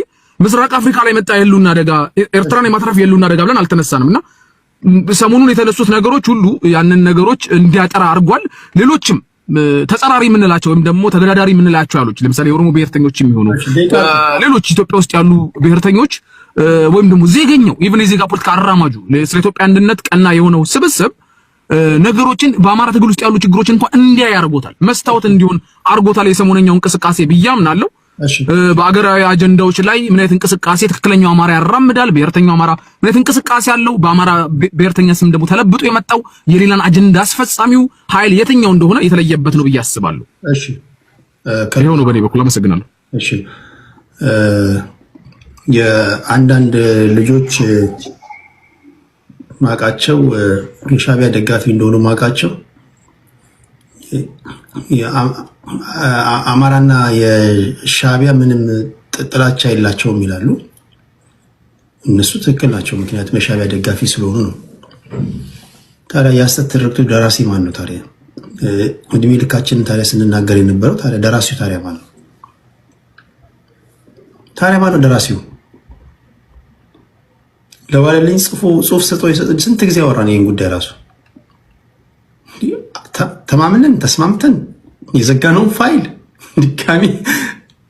ምስራቅ አፍሪካ ላይ መጣ የህልውና አደጋ ኤርትራን የማትረፍ የህልውና አደጋ ብለን አልተነሳንምና ሰሞኑን የተነሱት ነገሮች ሁሉ ያንን ነገሮች እንዲያጠራ አድርጓል። ሌሎችም ተጸራሪ የምንላቸው ወይም ደግሞ ተገዳዳሪ የምንላቸው ያሉት ለምሳሌ የኦሮሞ ብሔርተኞች የሚሆኑ ሌሎች ኢትዮጵያ ውስጥ ያሉ ብሔርተኞች ወይም ደግሞ ዜገኛው ኢቭን የዜጋ ፖለቲካ አራማጁ ስለ ኢትዮጵያ አንድነት ቀና የሆነው ስብስብ ነገሮችን በአማራ ትግል ውስጥ ያሉ ችግሮችን እንኳን እንዲያ ያርጎታል፣ መስታወት እንዲሆን አርጎታል የሰሞነኛው እንቅስቃሴ ብያምናለሁ። በአገራዊ አጀንዳዎች ላይ ምን አይነት እንቅስቃሴ ትክክለኛው አማራ ያራምዳል፣ ብሔርተኛው አማራ ምን አይነት እንቅስቃሴ ያለው፣ በአማራ ብሔርተኛ ስም ደግሞ ተለብጦ የመጣው የሌላን አጀንዳ አስፈጻሚው ኃይል የትኛው እንደሆነ የተለየበት ነው ብዬ አስባለሁ። እሺ ከሆነ በኔ በኩል አመሰግናለሁ። እሺ የአንዳንድ ልጆች ማቃቸው የሻዕቢያ ደጋፊ እንደሆኑ ማቃቸው አማራና የሻዕቢያ ምንም ጥላቻ የላቸውም ይላሉ። እነሱ ትክክል ናቸው፣ ምክንያቱም የሻዕቢያ ደጋፊ ስለሆኑ ነው። ታዲያ የሐሰት ትርክቱ ደራሲ ማን ነው? ታዲያ እድሜ ልካችንን ታዲያ ስንናገር የነበረው ታዲያ ደራሲው ታዲያ ማን ነው? ታዲያ ማን ነው ደራሲው? ለዋለልኝ ጽሁፍ ሰጠው ስንት ጊዜ አወራን ይሄን ጉዳይ ራሱ ተማምነን ተስማምተን የዘጋነውን ፋይል ድጋሚ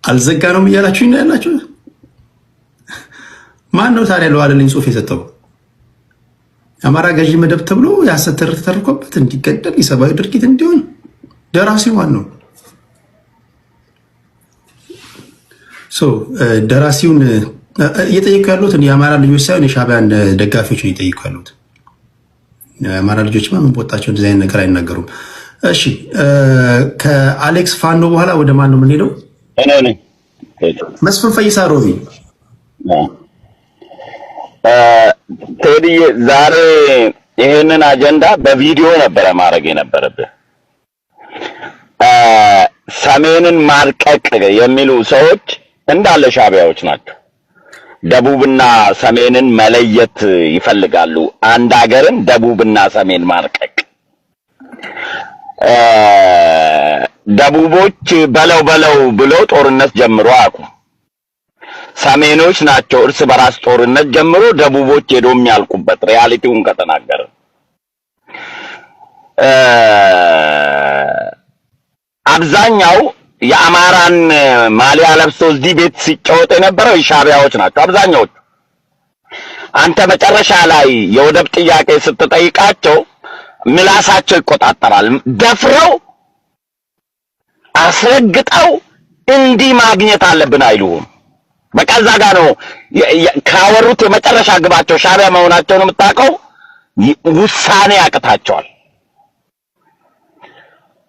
አልዘጋነውም እያላችሁ ነው ያላችሁ። ማን ነው ታዲያ ለዋለልኝ ጽሁፍ የሰጠው? አማራ ገዢ መደብ ተብሎ የሐሰት ትርክት ተተርኮበት እንዲገደል የሰብአዊ ድርጊት እንዲሆን ደራሲው ማን ነው? ደራሲውን እየጠየቁ ያሉት የአማራ ልጆች ሳይሆን የሻዕቢያን ደጋፊዎች ነው እየጠየቁ ያሉት። የአማራ ልጆች ምን ቦታቸው እንደዚህ አይነት ነገር አይናገሩም። እሺ ከአሌክስ ፋኖ በኋላ ወደ ማን ነው የምንሄደው? እኔ ነኝ መስፍን ፈይሳ ሮቢ። ቴዲዬ ዛሬ ይሄንን አጀንዳ በቪዲዮ ነበረ ማድረግ የነበረብህ። ሰሜንን ማርቀቅ የሚሉ ሰዎች እንዳለ ሻቢያዎች ናቸው። ደቡብና ሰሜንን መለየት ይፈልጋሉ። አንድ ሀገርን ደቡብና ሰሜን ማርቀቅ። ደቡቦች በለው ብሎ ጦርነት ጀምሮ አያውቁም። ሰሜኖች ናቸው እርስ በራስ ጦርነት ጀምሮ ደቡቦች ሄዶ የሚያልቁበት። ሪያሊቲውን ከተናገረ አብዛኛው የአማራን ማሊያ ለብሶ እዚህ ቤት ሲጫወት የነበረው ሻቢያዎች ናቸው አብዛኛዎቹ። አንተ መጨረሻ ላይ የወደብ ጥያቄ ስትጠይቃቸው ምላሳቸው ይቆጣጠራል። ደፍረው አስረግጠው እንዲህ ማግኘት አለብን አይሉም። በቃ እዛ ጋር ነው ካወሩት የመጨረሻ ግባቸው ሻቢያ መሆናቸውን የምታውቀው። ውሳኔ ያቅታቸዋል።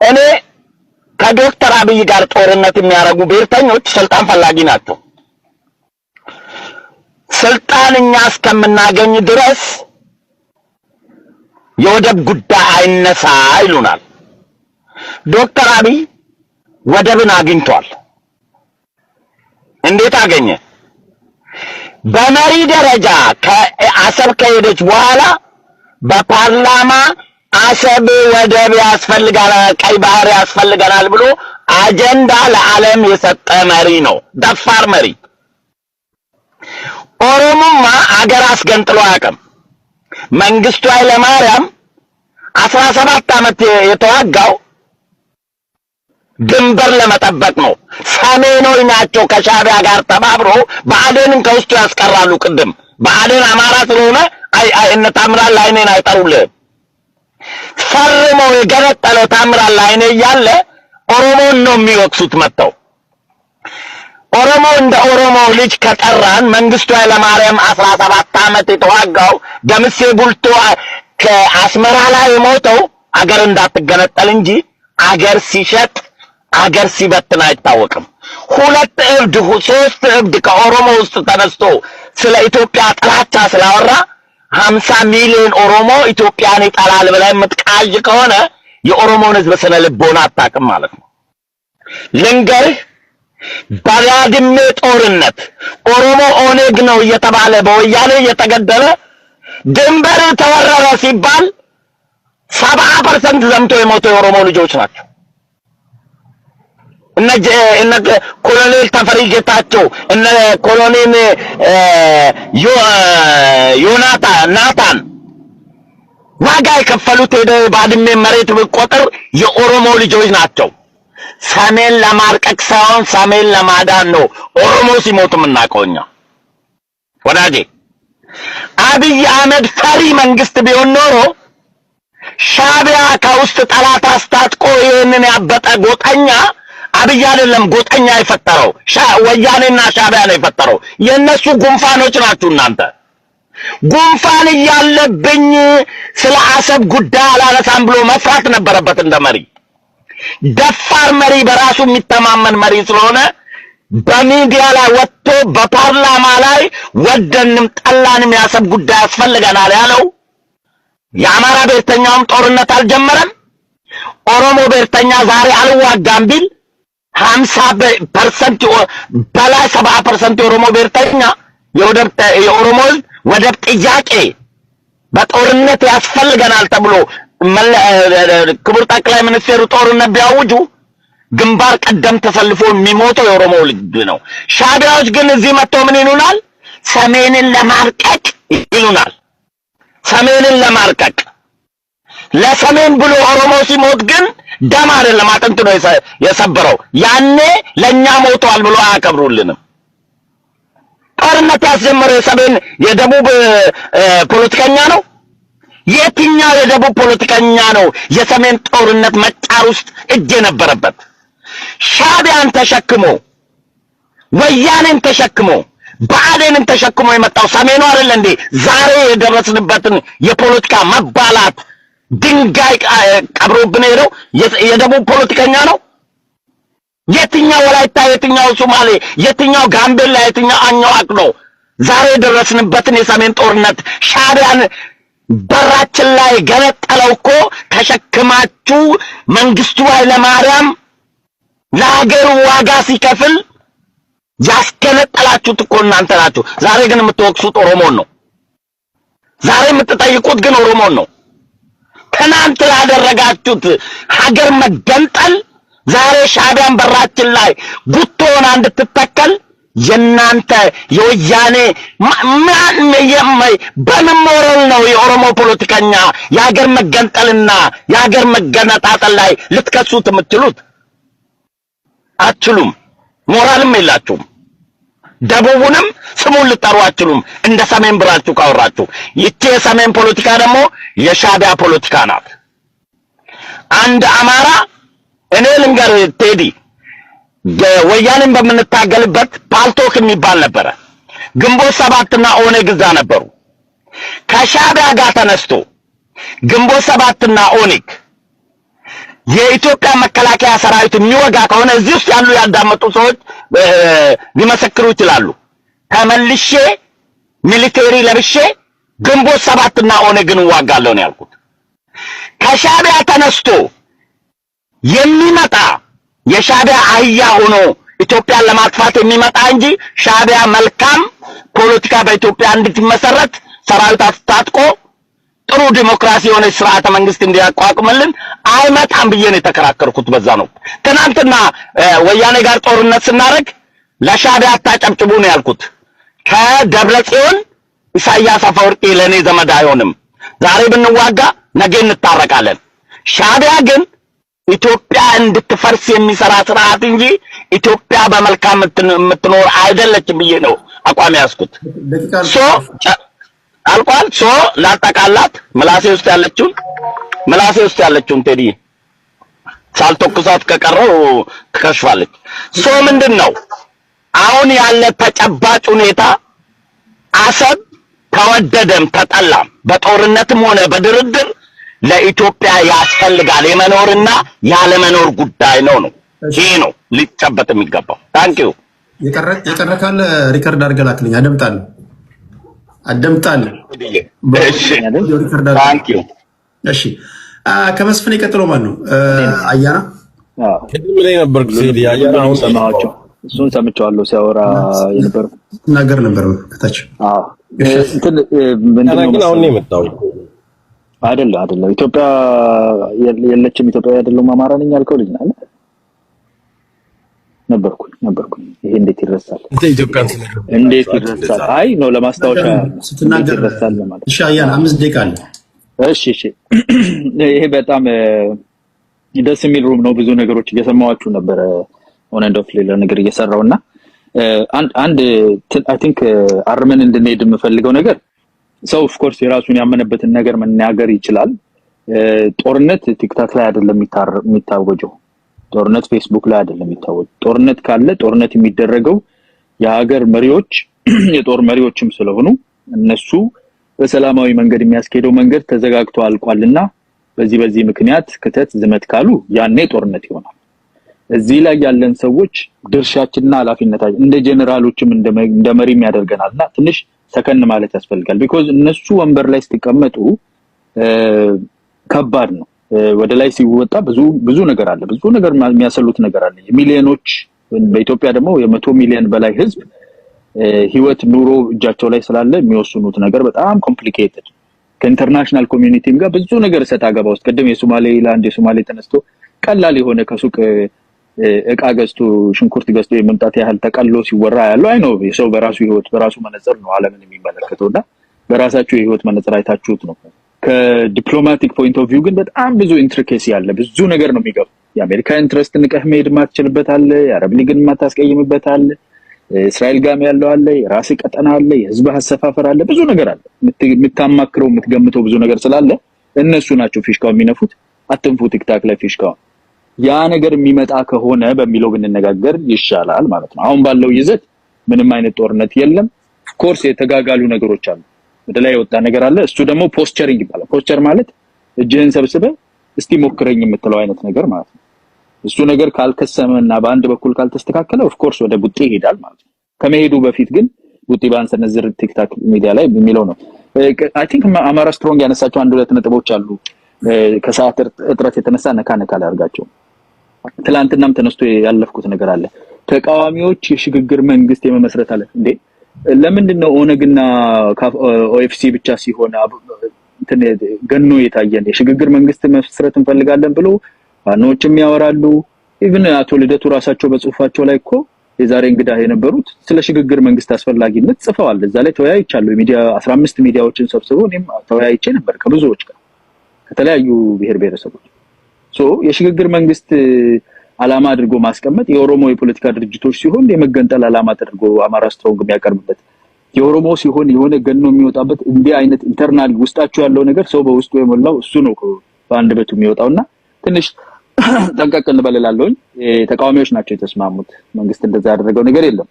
እኔ ከዶክተር አብይ ጋር ጦርነት የሚያደርጉ ብሔርተኞች ስልጣን ፈላጊ ናቸው። ስልጣን እኛ እስከምናገኝ ድረስ የወደብ ጉዳይ አይነሳ ይሉናል። ዶክተር አብይ ወደብን አግኝቷል። እንዴት አገኘ? በመሪ ደረጃ ከአሰብ ከሄደች በኋላ በፓርላማ አሰብ ወደብ ያስፈልጋል፣ ቀይ ባህር ያስፈልጋል ብሎ አጀንዳ ለዓለም የሰጠ መሪ ነው። ደፋር መሪ። ኦሮሞማ አገር አስገንጥሎ አያውቅም። መንግስቱ ኃይለማርያም 17 ዓመት የተዋጋው ድንበር ለመጠበቅ ነው። ሰሜኖች ናቸው ከሻቢያ ጋር ተባብሮ ብአዴንን ከውስጡ ያስቀራሉ። ቅድም ብአዴን አማራ ስለሆነ እነ ታምራት ላይኔን አይጠሩልህም። ፈርመው የገነጠለው ታምራት ላይኔ እያለ ኦሮሞን ነው የሚወቅሱት መጥተው። ኦሮሞ እንደ ኦሮሞ ልጅ ከጠራን መንግስቱ ኃይለማርያም 17 ዓመት የተዋጋው ደምሴ ቡልቶ ከአስመራ ላይ የሞተው አገር እንዳትገነጠል እንጂ አገር ሲሸጥ አገር ሲበትን አይታወቅም። 2 እብድ 3 እብድ ከኦሮሞ ውስጥ ተነስቶ ስለ ኢትዮጵያ ጥላቻ ስላወራ 50 ሚሊዮን ኦሮሞ ኢትዮጵያን ይጠላል ብለህ የምትቃዥ ከሆነ የኦሮሞን ህዝብ ስነ ልቦና አታውቅም ማለት ነው። ልንገርህ፣ ባድሜ ጦርነት ኦሮሞ ኦነግ ነው እየተባለ በወያኔ እየተገደለ ድንበር ተወረረ ሲባል 70% ዘምቶ የሞቱ የኦሮሞ ልጆች ናቸው። እነ ኮሎኔል ተፈሪ ጌታቸው እነ ኮሎኔል ናታን ዋጋ የከፈሉት ባድሜ መሬት ቢቆጠር የኦሮሞ ልጆች ናቸው። ሰሜን ለማርቀቅ ሳይሆን ሰሜን ለማዳን ነው ኦሮሞ ሲሞት የምናውቀው እኛ። ወዳጄ አብይ አህመድ ፈሪ መንግስት ቢሆን ኖሮ ሻቢያ ከውስጥ ጠላት አስታጥቆ ይህንን ያበጠ ጎጠኛ አብይ አይደለም ጎጠኛ የፈጠረው ወያኔና ሻቢያ ነው የፈጠረው። የነሱ ጉንፋኖች ናችሁ እናንተ። ጉንፋን እያለብኝ ስለ አሰብ ጉዳይ አላነሳም ብሎ መፍራት ነበረበት እንደ መሪ። ደፋር መሪ፣ በራሱ የሚተማመን መሪ ስለሆነ በሚዲያ ላይ ወጥቶ በፓርላማ ላይ ወደንም ጠላንም የአሰብ ጉዳይ ያስፈልገናል ያለው። የአማራ ብሔርተኛውም ጦርነት አልጀመረም። ኦሮሞ ብሔርተኛ ዛሬ አልዋጋም ቢል 50% በላይ 70% የኦሮሞ ብሔርተኛ የኦሮሞ ወደብ ጥያቄ በጦርነት ያስፈልገናል ተብሎ ክቡር ጠቅላይ ሚኒስትሩ ጦርነት ቢያውጁ ግንባር ቀደም ተሰልፎ የሚሞተው የኦሮሞ ልጅ ነው። ሻቢያዎች ግን እዚህ መጥተው ምን ይሉናል? ሰሜንን ለማርቀቅ ይሉናል። ሰሜንን ለማርቀቅ ለሰሜን ብሎ ኦሮሞ ሲሞት ግን ደም አይደለም አጥንት ነው የሰበረው። ያኔ ለኛ ሞቷል ብሎ አያከብሩልንም። ጦርነት ያስጀመረው የሰሜን የደቡብ ፖለቲከኛ ነው። የትኛው የደቡብ ፖለቲከኛ ነው የሰሜን ጦርነት መጫር ውስጥ እጅ የነበረበት? ሻቢያን ተሸክሞ ወያኔን ተሸክሞ ብአዴንን ተሸክሞ የመጣው ሰሜኑ አይደል እንዴ? ዛሬ የደረስንበትን የፖለቲካ መባላት ድንጋይ ቀብሮብን ሄደው የደቡብ ፖለቲከኛ ነው። የትኛው ወላይታ፣ የትኛው ሶማሌ፣ የትኛው ጋምቤላ፣ የትኛው አኝዋክ ነው ዛሬ የደረስንበትን የሰሜን ጦርነት? ሻቢያን በራችን ላይ ገነጠለው እኮ ተሸክማችሁ መንግስቱ ኃይለማርያም ለሀገሩ ዋጋ ሲከፍል ያስገነጠላችሁት እኮ እናንተ ናችሁ። ዛሬ ግን የምትወቅሱት ኦሮሞን ነው። ዛሬ የምትጠይቁት ግን ኦሮሞን ነው። ትናንት ያደረጋችሁት ሀገር መገንጠል ዛሬ ሻዕቢያን በራችን ላይ ጉቶ ሆና እንድትተከል የናንተ የወያኔ በምን ሞራል ነው የኦሮሞ ፖለቲከኛ የሀገር መገንጠልና የሀገር መገነጣጠል ላይ ልትከሱት የምትሉት? አትችሉም። ሞራልም የላችሁም። ደቡቡንም ስሙን ልጠሩ አትችሉም። እንደ ሰሜን ብራችሁ ካወራችሁ ይቺ የሰሜን ፖለቲካ ደግሞ የሻዕቢያ ፖለቲካ ናት። አንድ አማራ እኔ ልንገር ቴዲ ወያኔን በምንታገልበት ፓልቶክ የሚባል ነበረ። ግንቦት ሰባትና ኦነግ እዛ ነበሩ። ከሻዕቢያ ጋር ተነስቶ ግንቦት ሰባትና ኦነግ የኢትዮጵያ መከላከያ ሰራዊት የሚወጋ ከሆነ እዚህ ውስጥ ያሉ ያዳመጡ ሰዎች ሊመሰክሩ ይችላሉ። ተመልሼ ሚሊቴሪ ለብሼ ግንቦት ሰባትና ኦነግን እዋጋለሁ ነው ያልኩት። ከሻዕቢያ ተነስቶ የሚመጣ የሻዕቢያ አህያ ሆኖ ኢትዮጵያን ለማጥፋት የሚመጣ እንጂ ሻዕቢያ መልካም ፖለቲካ በኢትዮጵያ እንድትመሰረት ሰራዊት አስታጥቆ ጥሩ ዲሞክራሲ የሆነ ስርዓተ መንግስት እንዲያቋቁምልን አይመጣም ብዬ ነው የተከራከርኩት። በዛ ነው ትናንትና ወያኔ ጋር ጦርነት ስናደርግ ለሻዕቢያ አታጨብጭቡ ነው ያልኩት። ከደብረጽዮን ኢሳያስ አፈወርቂ ለኔ ዘመድ አይሆንም። ዛሬ ብንዋጋ ነገ እንታረቃለን። ሻዕቢያ ግን ኢትዮጵያ እንድትፈርስ የሚሰራ ስርዓት እንጂ ኢትዮጵያ በመልካም የምትኖር አይደለችም ብዬ ነው አቋም ያስኩት። አልቋል። ላጠቃላት ምላሴ ውስጥ ያለችውን ቴዲ ሳልተኩሳት ከቀረው ትከሽፋለች። ምንድነው አሁን ያለ ተጨባጭ ሁኔታ? አሰብ ተወደደም ተጠላም በጦርነትም ሆነ በድርድር ለኢትዮጵያ ያስፈልጋል። የመኖርና ያለመኖር ጉዳይ ነው። ይሄ ነው ሊጨበጥ የሚገባው። ታንኪዩ። የቀረ ካለ ሪከርድ አድርገህ ላክልኝ። አደምጣለሁ። እሺ ታንኪዩ። እሺ ከመስፍን የቀጥሎ ማን ነው? አያና ቅድም ላይ ነበር ጊዜ አያና አሁን ሰማቸው። እሱን ሰምቻለሁ ሲያወራ የነበር ነገር ነበር ከታች። እንትን ምንድነው ግን አሁን ነው የመጣው አይደለም ኢትዮጵያ የለችም። ኢትዮጵያ አይደለም አማራ ነኝ ያልከው ልጅ ነህ? ነበርኩኝ። ይሄ እንዴት ይረሳል? እንዴት ይረሳል? አይ ነው ለማስታወሻ ስትናገር ይረሳል ማለት። እሺ አያና 5 ደቂቃ አለ። እሺ ይሄ በጣም ደስ የሚል ሩም ነው። ብዙ ነገሮች እየሰማኋችሁ ነበር። ኦን ኤንድ ኦፍ ሌላ ነገር እየሰራውና አንድ አይ ቲንክ አርመን እንድንሄድ የምፈልገው ነገር ሰው ኦፍ ኮርስ የራሱን ያመነበትን ነገር መናገር ይችላል። ጦርነት ቲክታክ ላይ አይደለም የሚታወጀው። ጦርነት ፌስቡክ ላይ አይደለም የሚታወጀው። ጦርነት ካለ ጦርነት የሚደረገው የሀገር መሪዎች የጦር መሪዎችም ስለሆኑ እነሱ በሰላማዊ መንገድ የሚያስኬደው መንገድ ተዘጋግቶ አልቋልና በዚህ ምክንያት ክተት ዝመት ካሉ ያኔ ጦርነት ይሆናል። እዚህ ላይ ያለን ሰዎች ድርሻችንና ኃላፊነታችን እንደ ጄኔራሎችም እንደ መሪም ያደርገናልና ትንሽ ሰከን ማለት ያስፈልጋል። ቢኮዝ እነሱ ወንበር ላይ ሲቀመጡ ከባድ ነው። ወደ ላይ ሲወጣ ብዙ ነገር አለ። ብዙ ነገር የሚያሰሉት ነገር አለ። ሚሊዮኖች በኢትዮጵያ ደግሞ የ100 ሚሊዮን በላይ ህዝብ ህይወት ኑሮ እጃቸው ላይ ስላለ የሚወስኑት ነገር በጣም ኮምፕሊኬትድ ከኢንተርናሽናል ኮሚኒቲም ጋር ብዙ ነገር ሰጣገባ ውስጥ ቀደም የሶማሌ ተነስቶ ቀላል የሆነ ከሱቅ እቃ ገዝቶ ሽንኩርት ገዝቶ የመምጣት ያህል ተቀሎ ሲወራ ያለው አይ ነው የሰው በራሱ ህይወት በራሱ መነጽር ነው ዓለምን የሚመለከተውና በራሳቸው የህይወት መነጽር አይታችሁት ነው። ከዲፕሎማቲክ ፖይንት ኦፍ ቪው ግን በጣም ብዙ ኢንትሪኬሲ አለ። ብዙ ነገር ነው የሚገባው። የአሜሪካ ኢንትረስት ንቀህ መሄድ ማትችልበት አለ። የአረብ ሊግን ማታስቀይምበት አለ። እስራኤል ጋር ያለው አለ። የራስ ቀጠና አለ። የህዝብ አሰፋፈር አለ። ብዙ ነገር አለ። የምታማክረው የምትገምተው ብዙ ነገር ስላለ እነሱ ናቸው ፊሽካው የሚነፉት። አትንፉ ቲክታክ ላይ ፊሽካው ያ ነገር የሚመጣ ከሆነ በሚለው ብንነጋገር ይሻላል ማለት ነው። አሁን ባለው ይዘት ምንም አይነት ጦርነት የለም። ኦፍ ኮርስ የተጋጋሉ ነገሮች አሉ። ወደ ላይ የወጣ ነገር አለ። እሱ ደግሞ ፖስቸሪንግ ይባላል። ፖስቸር ማለት እጅህን ሰብስበህ እስቲ ሞክረኝ የምትለው አይነት ነገር ማለት ነው። እሱ ነገር ካልከሰመና በአንድ በኩል ካልተስተካከለ ኦፍ ኮርስ ወደ ቡጤ ይሄዳል ማለት ነው። ከመሄዱ በፊት ግን ቡጤ ባንሰነዝር ቲክታክ ሚዲያ ላይ የሚለው ነው። አይ ቲንክ አማራ ስትሮንግ ያነሳቸው አንድ ሁለት ነጥቦች አሉ። ከሰዓት እጥረት የተነሳ ነካ ላይ አድርጋቸው ትላንትናም ተነስቶ ያለፍኩት ነገር አለ። ተቃዋሚዎች የሽግግር መንግስት የመመስረት አለ እንዴ? ለምንድነው ኦነግና ኦኤፍሲ ብቻ ሲሆን እንትን ገኖ የታየን የሽግግር መንግስት መስረት እንፈልጋለን ብሎ ፋኖችም ያወራሉ። ኢቭን አቶ ልደቱ ራሳቸው በጽሁፋቸው ላይ እኮ የዛሬ እንግዳ የነበሩት ስለ ሽግግር መንግስት አስፈላጊነት ጽፈዋል። እዛ ላይ ተወያይቻለሁ። ሚዲያ 15 ሚዲያዎችን ሰብስበው እኔም ተወያይቼ ነበር ከብዙዎች ጋር ከተለያዩ ብሔር ብሔረሰቦች። የሽግግር መንግስት አላማ አድርጎ ማስቀመጥ የኦሮሞ የፖለቲካ ድርጅቶች ሲሆን የመገንጠል አላማ አድርጎ አማራ ስትሮንግ የሚያቀርብበት የኦሮሞ ሲሆን የሆነ ገኖ የሚወጣበት እንዲህ አይነት ኢንተርናል ውስጣቸው ያለው ነገር ሰው በውስጡ የሞላው እሱ ነው በአንድ በቱ የሚወጣውና ትንሽ ጠንቀቅ እንበልላለሁ። ተቃዋሚዎች ናቸው የተስማሙት። መንግስት እንደዛ ያደረገው ነገር የለም።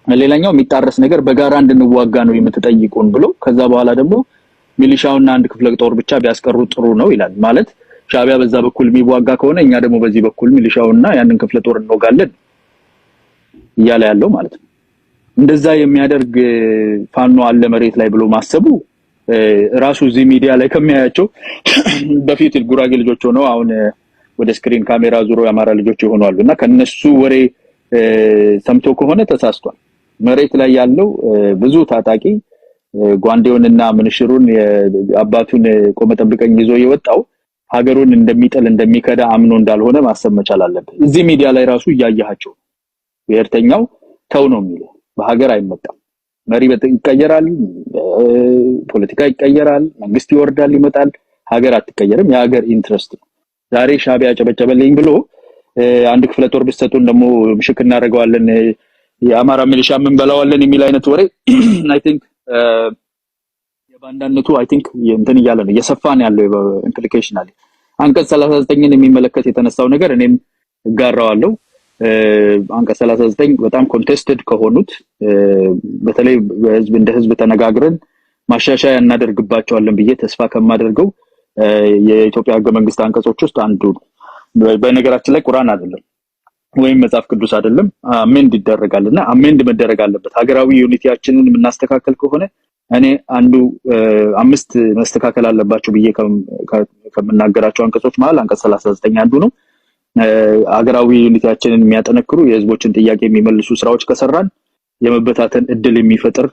ሌላኛው የሚጣረስ ነገር በጋራ እንድንዋጋ ነው የምትጠይቁን ብሎ ከዛ በኋላ ደግሞ ሚሊሻውና አንድ ክፍለ ጦር ብቻ ቢያስቀሩ ጥሩ ነው ይላል። ማለት ሻዕቢያ በዛ በኩል የሚዋጋ ከሆነ እኛ ደግሞ በዚህ በኩል ሚሊሻውና ያንን ክፍለ ጦር እንወጋለን እያለ ያለው ማለት ነው። እንደዛ የሚያደርግ ፋኖ አለ መሬት ላይ ብሎ ማሰቡ ራሱ እዚህ ሚዲያ ላይ ከሚያያቸው በፊት ጉራጌ ልጆች ሆነው አሁን ወደ ስክሪን ካሜራ ዙሮ ያማራ ልጆች ይሆናሉና ከነሱ ወሬ ሰምቶ ከሆነ ተሳስቷል። መሬት ላይ ያለው ብዙ ታጣቂ ጓንዴውንና ምንሽሩን አባቱን ቆመጠብቀኝ ይዞ የወጣው ሀገሩን እንደሚጠል እንደሚከዳ አምኖ እንዳልሆነ ማሰብ መቻል አለበት። እዚህ ሚዲያ ላይ ራሱ ያያያቸው ብሔርተኛው ተው ነው የሚለው። በሀገር አይመጣም። መሪ ይቀየራል፣ ፖለቲካ ይቀየራል፣ መንግስት ይወርዳል ይመጣል፣ ሀገር አትቀየርም። የሀገር ኢንትረስት ነው። ዛሬ ሻዕቢያ ጨበጨበልኝ ብሎ አንድ ክፍለ ጦር ብትሰጡን ደግሞ ምሽክ እናደርገዋለን የአማራ ሚሊሻ ምን በላዋለን የሚል አይነት ወሬ አይ ቲንክ የባንዳነቱ አይ ቲንክ እንትን እያለ ነው እየሰፋን ያለው ኢምፕሊኬሽን አለ። አንቀጽ 39ን የሚመለከት የተነሳው ነገር እኔም እጋራዋለሁ። አንቀጽ 39 በጣም ኮንቴስትድ ከሆኑት በተለይ በህዝብ እንደ ህዝብ ተነጋግረን ማሻሻያ እናደርግባቸዋለን ብዬ ተስፋ ከማደርገው የኢትዮጵያ ህገ መንግስት አንቀጾች ውስጥ አንዱ ነው። በነገራችን ላይ ቁርአን አይደለም ወይም መጽሐፍ ቅዱስ አይደለም፣ አሜንድ ይደረጋልና አሜንድ መደረግ አለበት። ሀገራዊ ዩኒቲያችንን የምናስተካከል ከሆነ እኔ አንዱ 5 መስተካከል አለባቸው ብዬ ከምናገራቸው አንቀጾች መሃል አንቀጽ 39 አንዱ ነው። ሀገራዊ ዩኒቲያችንን የሚያጠነክሩ የህዝቦችን ጥያቄ የሚመልሱ ስራዎች ከሰራን የመበታተን እድል የሚፈጥር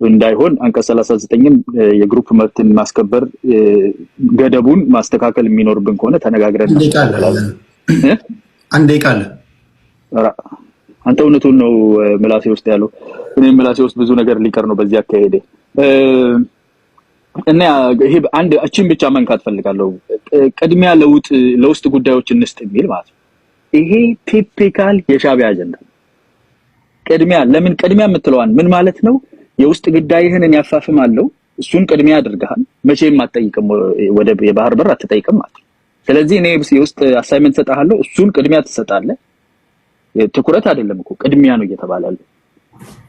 እንዳይሆን አንቀጽ 39ን የግሩፕ መብትን ማስከበር ገደቡን ማስተካከል የሚኖርብን ከሆነ ተነጋግረን አንዴ ቃል አንተ እውነቱን ነው ምላሴ ውስጥ ያለው። እኔ ምላሴ ውስጥ ብዙ ነገር ሊቀር ነው በዚህ አካሄደ እና ይሄ አንድ እቺን ብቻ መንካት ፈልጋለሁ። ቅድሚያ ለውስጥ ጉዳዮች እንስጥ የሚል ማለት ነው። ይሄ ቲፒካል የሻዕቢያ አጀንዳ። ቅድሚያ ለምን ቅድሚያ የምትለዋን ምን ማለት ነው? የውስጥ ጉዳይህን ያፋፍማለው እሱን ቅድሚያ አድርገሃል። መቼም አትጠይቅም፣ ወደ የባህር በር አትጠይቅም ማለት ነው። ስለዚህ እኔ የውስጥ አሳይመንት ሰጣለሁ፣ እሱን ቅድሚያ ትሰጣለህ። ትኩረት አይደለም እኮ ቅድሚያ ነው እየተባላለ።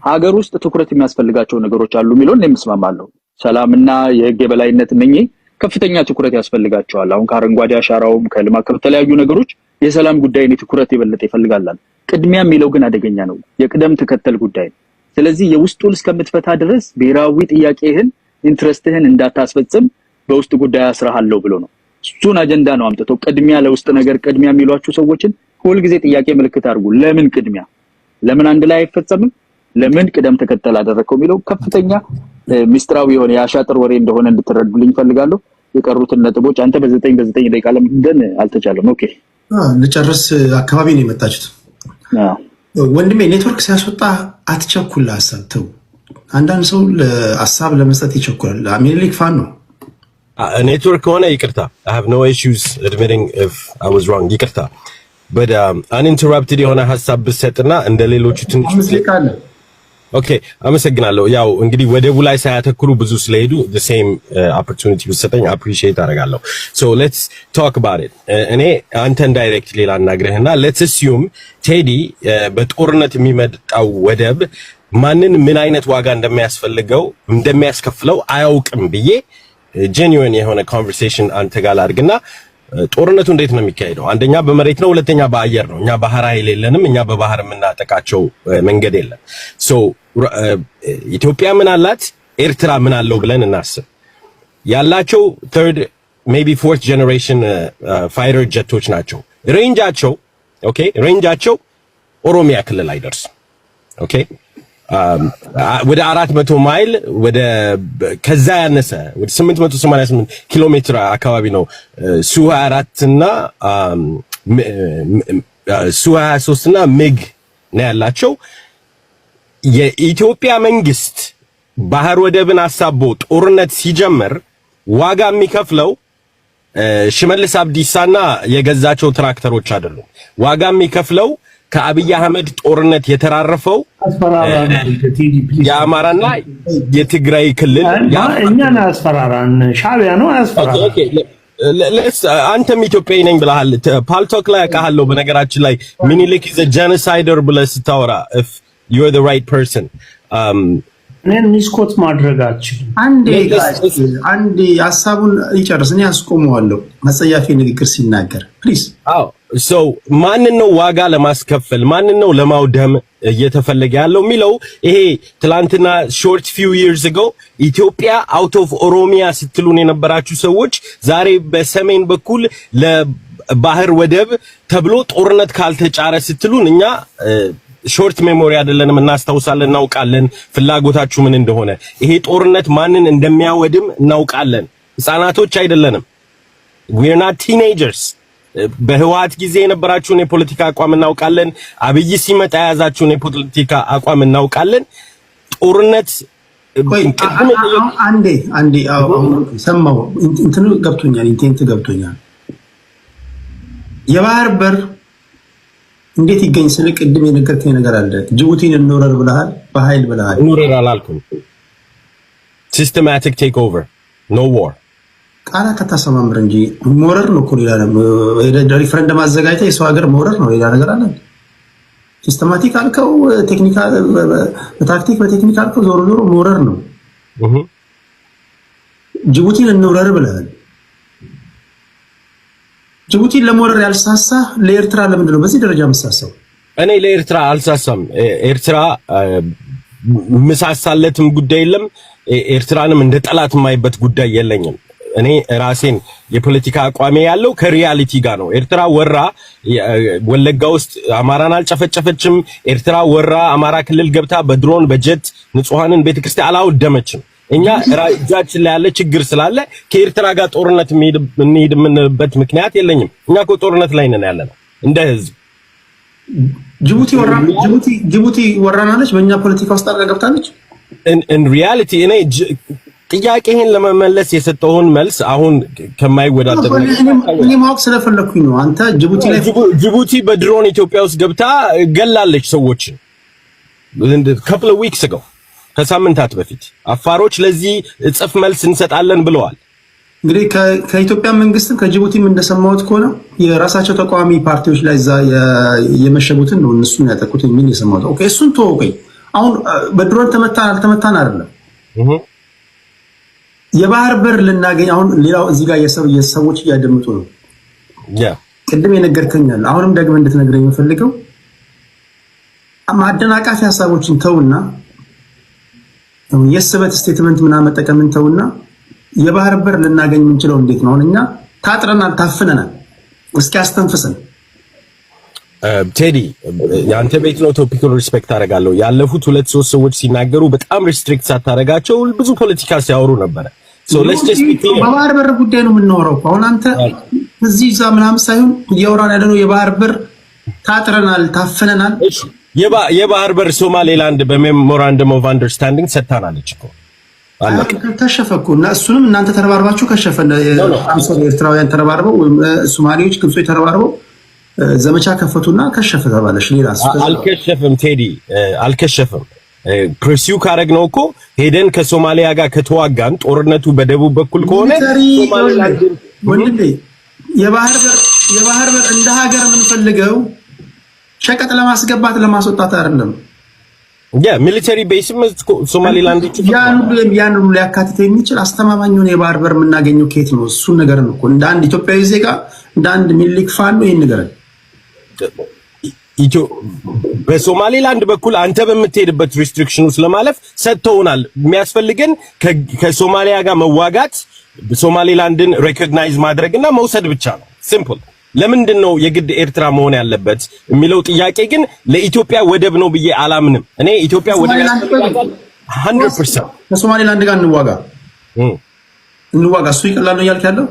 ሀገር ውስጥ ትኩረት የሚያስፈልጋቸው ነገሮች አሉ የሚለውን እኔም እስማማለሁ። ሰላምና የህግ የበላይነት እነኚህ ከፍተኛ ትኩረት ያስፈልጋቸዋል። አሁን ከአረንጓዴ አሻራውም ከልማት ከተለያዩ ነገሮች የሰላም ጉዳይ ነው ትኩረት የበለጠ ይፈልጋል። ቅድሚያ የሚለው ግን አደገኛ ነው፣ የቅደም ተከተል ጉዳይ ነው። ስለዚህ የውስጡን እስከምትፈታ ድረስ ብሔራዊ ጥያቄህን ኢንትረስትህን እንዳታስፈጽም በውስጥ ጉዳይ አስራሃለሁ ብሎ ነው። እሱን አጀንዳ ነው አምጥተው ቅድሚያ ለውስጥ ነገር ቅድሚያ የሚሏቸው ሰዎችን ሁሉ ጊዜ ጥያቄ ምልክት አድርጉ። ለምን ቅድሚያ? ለምን አንድ ላይ አይፈጸምም? ለምን ቅደም ተከተል አደረከው የሚለው ከፍተኛ ሚስጥራዊ የሆነ ያሻጥር ወሬ እንደሆነ እንድትረዱልኝ ፈልጋለሁ። የቀሩትን ነጥቦች አንተ በ9 ደቂቃ ለምንድን አልተቻለም? ኦኬ ልጨርስ አካባቢ ነው የመጣችሁት። ወንድሜ ኔትወርክ ሲያስወጣ አትቸኩል። ሀሳብ ተው። አንዳንድ ሰው ለሀሳብ ለመስጠት ይቸኩላል። አሜሪክ ፋን ነው ኔትወርክ ከሆነ ይቅርታ። I have no issues admitting if I was wrong። ይቅርታ but uninterrupted የሆነ ሀሳብ ብሰጥና እንደ ሌሎቹ ትንሽ ኦኬ አመሰግናለሁ። ያው እንግዲህ ወደቡ ላይ ሳያተኩሩ ብዙ ስለሄዱ the same opportunity ብሰጠኝ appreciate አደርጋለሁ። so let's talk about it። እኔ አንተን ዳይሬክትሊ ላናግርህና let's assume ቴዲ በጦርነት የሚመጣው ወደብ ማንን ምን አይነት ዋጋ እንደሚያስከፍለው አያውቅም ብዬ genuine የሆነ conversation አንተ ጋር አድርግና ጦርነቱ እንዴት ነው የሚካሄደው? አንደኛ በመሬት ነው፣ ሁለተኛ በአየር ነው። እኛ ባህር ኃይል የለንም፣ እኛ በባህር የምናጠቃቸው መንገድ የለም። ሶ ኢትዮጵያ ምን አላት፣ ኤርትራ ምን አለው ብለን እናስብ። ያላቸው third maybe fourth generation fighter ጀቶች ናቸው። ሬንጃቸው ኦኬ ሬንጃቸው ኦሮሚያ ክልል አይደርስም። ኦኬ ወደ 400 ማይል ወደ ከዛ ያነሰ ወደ 888 ኪሎ ሜትር አካባቢ ነው ሱ24 እና ሱ23 እና ሚግ ነው ያላቸው። የኢትዮጵያ መንግስት ባህር ወደብን አሳቦ ጦርነት ሲጀምር ዋጋ የሚከፍለው ሽመልስ አብዲሳና የገዛቸው ትራክተሮች አይደሉም። ዋጋ የሚከፍለው ከአብይ አህመድ ጦርነት የተራረፈው የአማራና የትግራይ ክልል እኛን አስፈራራን ሻዕቢያ ነው አስፈራራ። አንተም ኢትዮጵያዊ ነኝ ብለሃል። ፓልቶክ ላይ አውቃለሁ። በነገራችን ላይ ሚኒሊክ ኢዝ አ ጄኖሳይደር ብለህ ስታወራ if you are the right person እኔን ሚስኮት ማድረጋችን አንዴ ሐሳቡን ይጨርስ። እኔ አስቆመዋለሁ አጸያፊ ንግግር ሲናገር ፕሊዝ። so ማንን ነው ዋጋ ለማስከፈል ማንን ነው ለማውደም እየተፈለገ ያለው የሚለው ይሄ ትላንትና short few years ago ኢትዮጵያ out of ኦሮሚያ ስትሉን የነበራችሁ ሰዎች ዛሬ በሰሜን በኩል ለባህር ወደብ ተብሎ ጦርነት ካልተጫረ ስትሉን እኛ ሾርት ሜሞሪ አይደለንም፣ እናስታውሳለን፣ እናውቃለን ፍላጎታችሁ ምን እንደሆነ። ይሄ ጦርነት ማንን እንደሚያወድም እናውቃለን። ህፃናቶች አይደለንም። we are not teenagers። በህወሓት ጊዜ የነበራችሁን የፖለቲካ አቋም እናውቃለን። አብይ ሲመጣ የያዛችሁን የፖለቲካ አቋም እናውቃለን። ጦርነት አንዴ ሰማው እንትኑ ገብቶኛል፣ ኢንቴንት ገብቶኛል። የባህር በር እንዴት ይገኝ ስለ ቅድም የነገርከኝ ነገር አለ። ጅቡቲን እንወረር ብለሃል፣ በኃይል ብለሃል። እንወረር አላልኩም። ሲስተማቲክ ቴክ ኦቨር ኖ ዋር ቃላት አታሰማምር እንጂ መውረር ነው እኮ ሌላ ነው። ሪፈረንደም አዘጋጅተህ የሰው ሀገር መውረር ነው፣ ሌላ ነገር አለ። ሲስተማቲክ አልከው፣ ቴክኒካል በታክቲክ በቴክኒክ አልከው፣ ዞሮ ዞሮ መውረር ነው። ጅቡቲን እንወረር ብለሃል። ጅቡቲን ለመውረር ያልሳሳ ለኤርትራ ለምንድን ነው በዚህ ደረጃ የምሳሳው? እኔ ለኤርትራ አልሳሳም። ኤርትራ ምሳሳለትም ጉዳይ የለም። ኤርትራንም እንደ ጠላት የማይበት ጉዳይ የለኝም። እኔ ራሴን የፖለቲካ አቋሜ ያለው ከሪያሊቲ ጋር ነው። ኤርትራ ወራ ወለጋ ውስጥ አማራን አልጨፈጨፈችም። ኤርትራ ወራ አማራ ክልል ገብታ በድሮን በጀት ንጹሃንን ቤተክርስቲያን አላወደመችም። እኛ እጃችን ላይ ያለ ችግር ስላለ ከኤርትራ ጋር ጦርነት እንሄድ የምንበት ምክንያት የለኝም። እኛ እኮ ጦርነት ላይ ነን ያለነው እንደ ህዝብ። ጅቡቲ ወራናለች፣ በእኛ ፖለቲካ ውስጥ አድርጋ ገብታለች። in reality እኔ ጥያቄህን ለመመለስ የሰጠውን መልስ አሁን ከማይወዳደር እኔ ማወቅ ስለፈለኩኝ ነው። አንተ ጅቡቲ በድሮን ኢትዮጵያ ውስጥ ገብታ ገላለች ሰዎችን couple of weeks ago ከሳምንታት በፊት አፋሮች ለዚህ ጽፍ መልስ እንሰጣለን ብለዋል። እንግዲህ ከኢትዮጵያ መንግስትም ከጅቡቲም እንደሰማሁት ከሆነ የራሳቸው ተቃዋሚ ፓርቲዎች ላይ እዛ የመሸጉትን ነው እነሱን ያጠቁት ምን የሰማሁት። ኦኬ እሱን ተወቀኝ። አሁን በድሮን ተመታን አልተመታን አይደለም የባህር በር ልናገኝ አሁን ሌላው እዚህ ጋር የሰዎች እያደምጡ ነው። ቅድም የነገርከኛል አሁንም ደግመህ እንድትነግረኝ የምፈልገው ማደናቃፊ ሐሳቦችን ተውና የስበት ስቴትመንት ምናምን መጠቀምን ተውና የባህር በር ልናገኝ የምንችለው እንዴት ነው? አሁን እኛ ታጥረናል፣ ታፍነናል። እስኪ አስተንፍሰን። ቴዲ ያንተ ቤት ነው። ቶፒኩን ሪስፔክት አደርጋለሁ። ያለፉት 2-3 ሰዎች ሲናገሩ በጣም ሪስትሪክት ሳታደርጋቸው ብዙ ፖለቲካ ሲያወሩ ነበር። ሶ ሌትስ ጀስት ቢ ክሊር። በባህር በር ጉዳይ ነው የምናወራው። አሁን አንተ እዚህ እዛ ምናምን ሳይሆን እያወራን ያለነው የባህር በር ታጥረናል፣ ታፍነናል። የባህር በር ሶማሌላንድ በሜሞራንደም ኦፍ አንደርስታንዲንግ ሰጥታናለች እኮ አለቀ። ከሸፈኩ እና እሱንም እናንተ ተረባርባችሁ ከሸፈ ኤርትራውያን ተረባርበው ሶማሌዎች ግብጾች ተረባርበው ዘመቻ ከፈቱና ከሸፈ ተባለሽ። ሌላ አልከሸፈም ቴዲ አልከሸፈም። ፕሪሲው ካረግነው እኮ ሄደን ከሶማሊያ ጋር ከተዋጋን ጦርነቱ በደቡብ በኩል ከሆነ ሶማሌላንድ ወንድሜ የባህር በር እንደ ሀገር የምንፈልገው ሸቀጥ ለማስገባት ለማስወጣት አይደለም። ሚሊተሪ ቤስም ሶማሌላንድ ያን ሁሉ ሊያካትት የሚችል አስተማማኝ የሆነ የባህር በር የምናገኘው ከየት ነው? እሱን ነገር ነው እኮ እንደ አንድ ኢትዮጵያዊ ዜጋ እንደ አንድ ሚሊክ ፋኖ ይሄን ነገር በሶማሌላንድ በኩል አንተ በምትሄድበት ሪስትሪክሽን ውስጥ ለማለፍ ሰጥተውናል። የሚያስፈልገን ከሶማሊያ ጋር መዋጋት ሶማሌላንድን ሬኮግናይዝ ማድረግና መውሰድ ብቻ ነው። ሲምፕል። ለምንድን ነው የግድ ኤርትራ መሆን ያለበት የሚለው ጥያቄ ግን ለኢትዮጵያ ወደብ ነው ብዬ አላምንም። እኔ ኢትዮጵያ ወደብ 100% ከሶማሌላንድ ጋር እንዋጋ እሱ ይቀላል ነው እያልክ ያለው?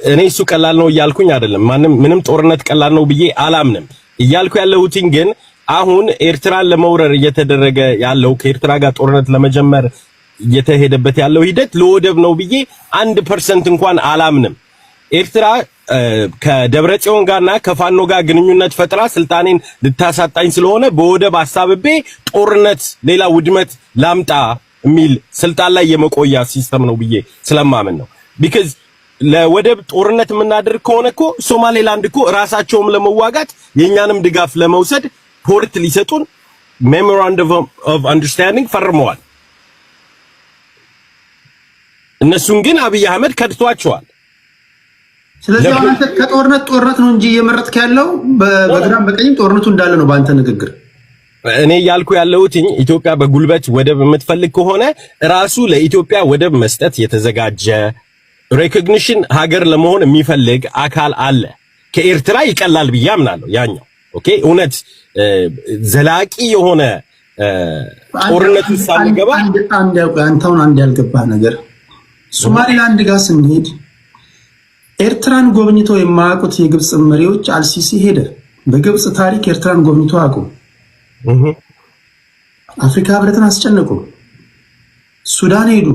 እኔ እሱ ቀላል ነው እያልኩኝ አይደለም። ምንም ጦርነት ቀላል ነው ብዬ አላምንም። እያልኩ ያለሁትኝ ግን አሁን ኤርትራን ለመውረር እየተደረገ ያለው ከኤርትራ ጋር ጦርነት ለመጀመር እየተሄደበት ያለው ሂደት ለወደብ ነው ብዬ 1% እንኳን አላምንም። ኤርትራ ከደብረጽዮን ጋርና ከፋኖ ጋር ግንኙነት ፈጥራ ስልጣኔን ልታሳጣኝ ስለሆነ በወደብ አሳብቤ ጦርነት ሌላ ውድመት ላምጣ የሚል ስልጣን ላይ የመቆያ ሲስተም ነው ብዬ ስለማምን ነው። because ለወደብ ጦርነት የምናደርግ ከሆነ እኮ ሶማሌላንድ እኮ ራሳቸውም ለመዋጋት የኛንም ድጋፍ ለመውሰድ ፖርት ሊሰጡን ሜሞራንደም ኦፍ አንደርስታንዲንግ ፈርመዋል። እነሱን ግን አብይ አህመድ ከድቷቸዋል። ስለዚህ አሁን አንተ ከጦርነት ነው እንጂ እየመረጥክ ያለው በግራም በቀኝም ጦርነቱ እንዳለ ነው በአንተ ንግግር። እኔ ያልኩ ያለሁት ኢትዮጵያ በጉልበት ወደብ የምትፈልግ ከሆነ ራሱ ለኢትዮጵያ ወደብ መስጠት የተዘጋጀ ሬኮግኒሽን ሀገር ለመሆን የሚፈልግ አካል አለ። ከኤርትራ ይቀላል ብዬ አምናለሁ ያኛው። ኦኬ እውነት ዘላቂ የሆነ ጦርነቱ ሳይገባ አንተ ያልገባህ ነገር ሶማሊላንድ ጋር ስንሄድ ኤርትራን ጎብኝተው የማያውቁት የግብጽ መሪዎች አልሲሲ ሄደ። በግብጽ ታሪክ ኤርትራን ጎብኝተው አያውቁም። አፍሪካ ህብረትን አስጨነቁ። ሱዳን ሄዱ፣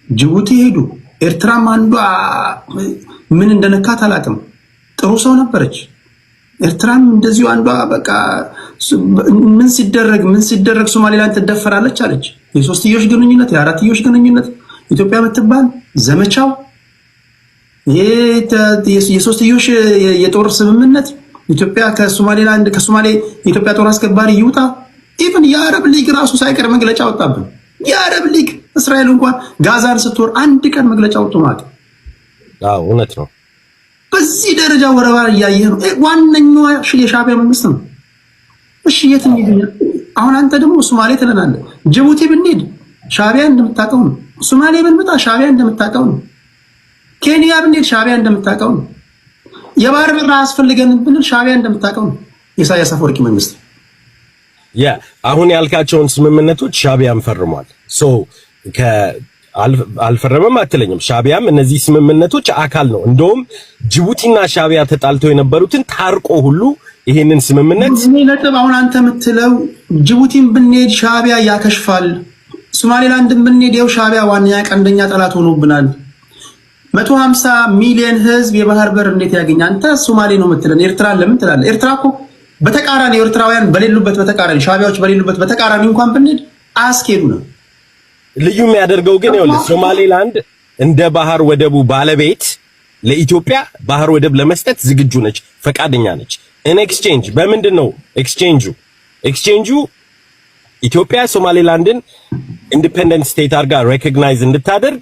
ጅቡቲ ሄዱ። ኤርትራም አንዷ ምን እንደነካት አላውቅም። ጥሩ ሰው ነበረች። ኤርትራም እንደዚሁ አንዷ በቃ ምን ሲደረግ ሶማሊላንድ ትደፈራለች አለች። የሶስትዮሽ ግንኙነት የአራትዮሽ ግንኙነት ኢትዮጵያ የምትባል ዘመቻው የሶስትዮሽ የጦር ስምምነት ኢትዮጵያ ከሶማሌላንድ ከሶማሌ የኢትዮጵያ ጦር አስከባሪ ይውጣ። ኢቭን የአረብ ሊግ ራሱ ሳይቀር መግለጫ ወጣብን። የአረብ ሊግ እስራኤል እንኳን ጋዛን ስትወር አንድ ቀን መግለጫ ወጥቶ ማለት አዎ እውነት ነው። በዚህ ደረጃ ወረባ እያየህ ነው። ዋነኛው የሻዕቢያ መንግስት ነው። እሺ የት እንሂድ? አሁን አንተ ደግሞ ሶማሌ ትለናለህ። ጅቡቲ ብንሄድ ሻዕቢያ እንደምታውቀው ነው። ሶማሌ ብንመጣ ሻዕቢያ እንደምታውቀው ነው። ኬንያ ብንሄድ ሻዕቢያ እንደምታውቀው ነው። የባህር በር አያስፈልገንም ብንል ሻዕቢያ እንደምታውቀው ነው። ኢሳያስ አፈወርቂ መንግስት አሁን ያልካቸውን ስምምነቶች ሻዕቢያም ፈርሟል። ሶ አልፈረመም አትለኝም። ሻዕቢያም እነዚህ ስምምነቶች አካል ነው። እንደውም ጅቡቲና ሻዕቢያ ተጣልተው የነበሩትን ታርቆ ሁሉ ይሄንን ስምምነት ነጥብ አሁን አንተ የምትለው ጅቡቲን ብንሄድ ሻዕቢያ ያከሽፋል፣ ሶማሌላንድን ብንሄድ ያው ሻዕቢያ ዋነኛ ቀንደኛ ጠላት ሆኖብናል። 150 ሚሊዮን ህዝብ የባህር በር እንዴት ያገኝ? አንተ ሶማሌ ነው የምትለን ኤርትራን ለምን ትላለህ? ኤርትራ እኮ በተቃራኒ ኤርትራውያን በሌሉበት በተቃራኒ ሻዕቢያዎች በሌሉበት በተቃራኒ እንኳን ብንሄድ አያስኬዱ ነው። ልዩ የሚያደርገው ግን ይኸውልህ ሶማሌላንድ እንደ ባህር ወደቡ ባለቤት ለኢትዮጵያ ባህር ወደብ ለመስጠት ዝግጁ ነች፣ ፈቃደኛ ነች። ኢን ኤክስቼንጅ በምንድን ነው ኤክስቼንጁ? ኢትዮጵያ ሶማሌላንድን ኢንዲፔንደንት ስቴት አድርጋ ሬኮግናይዝ እንድታደርግ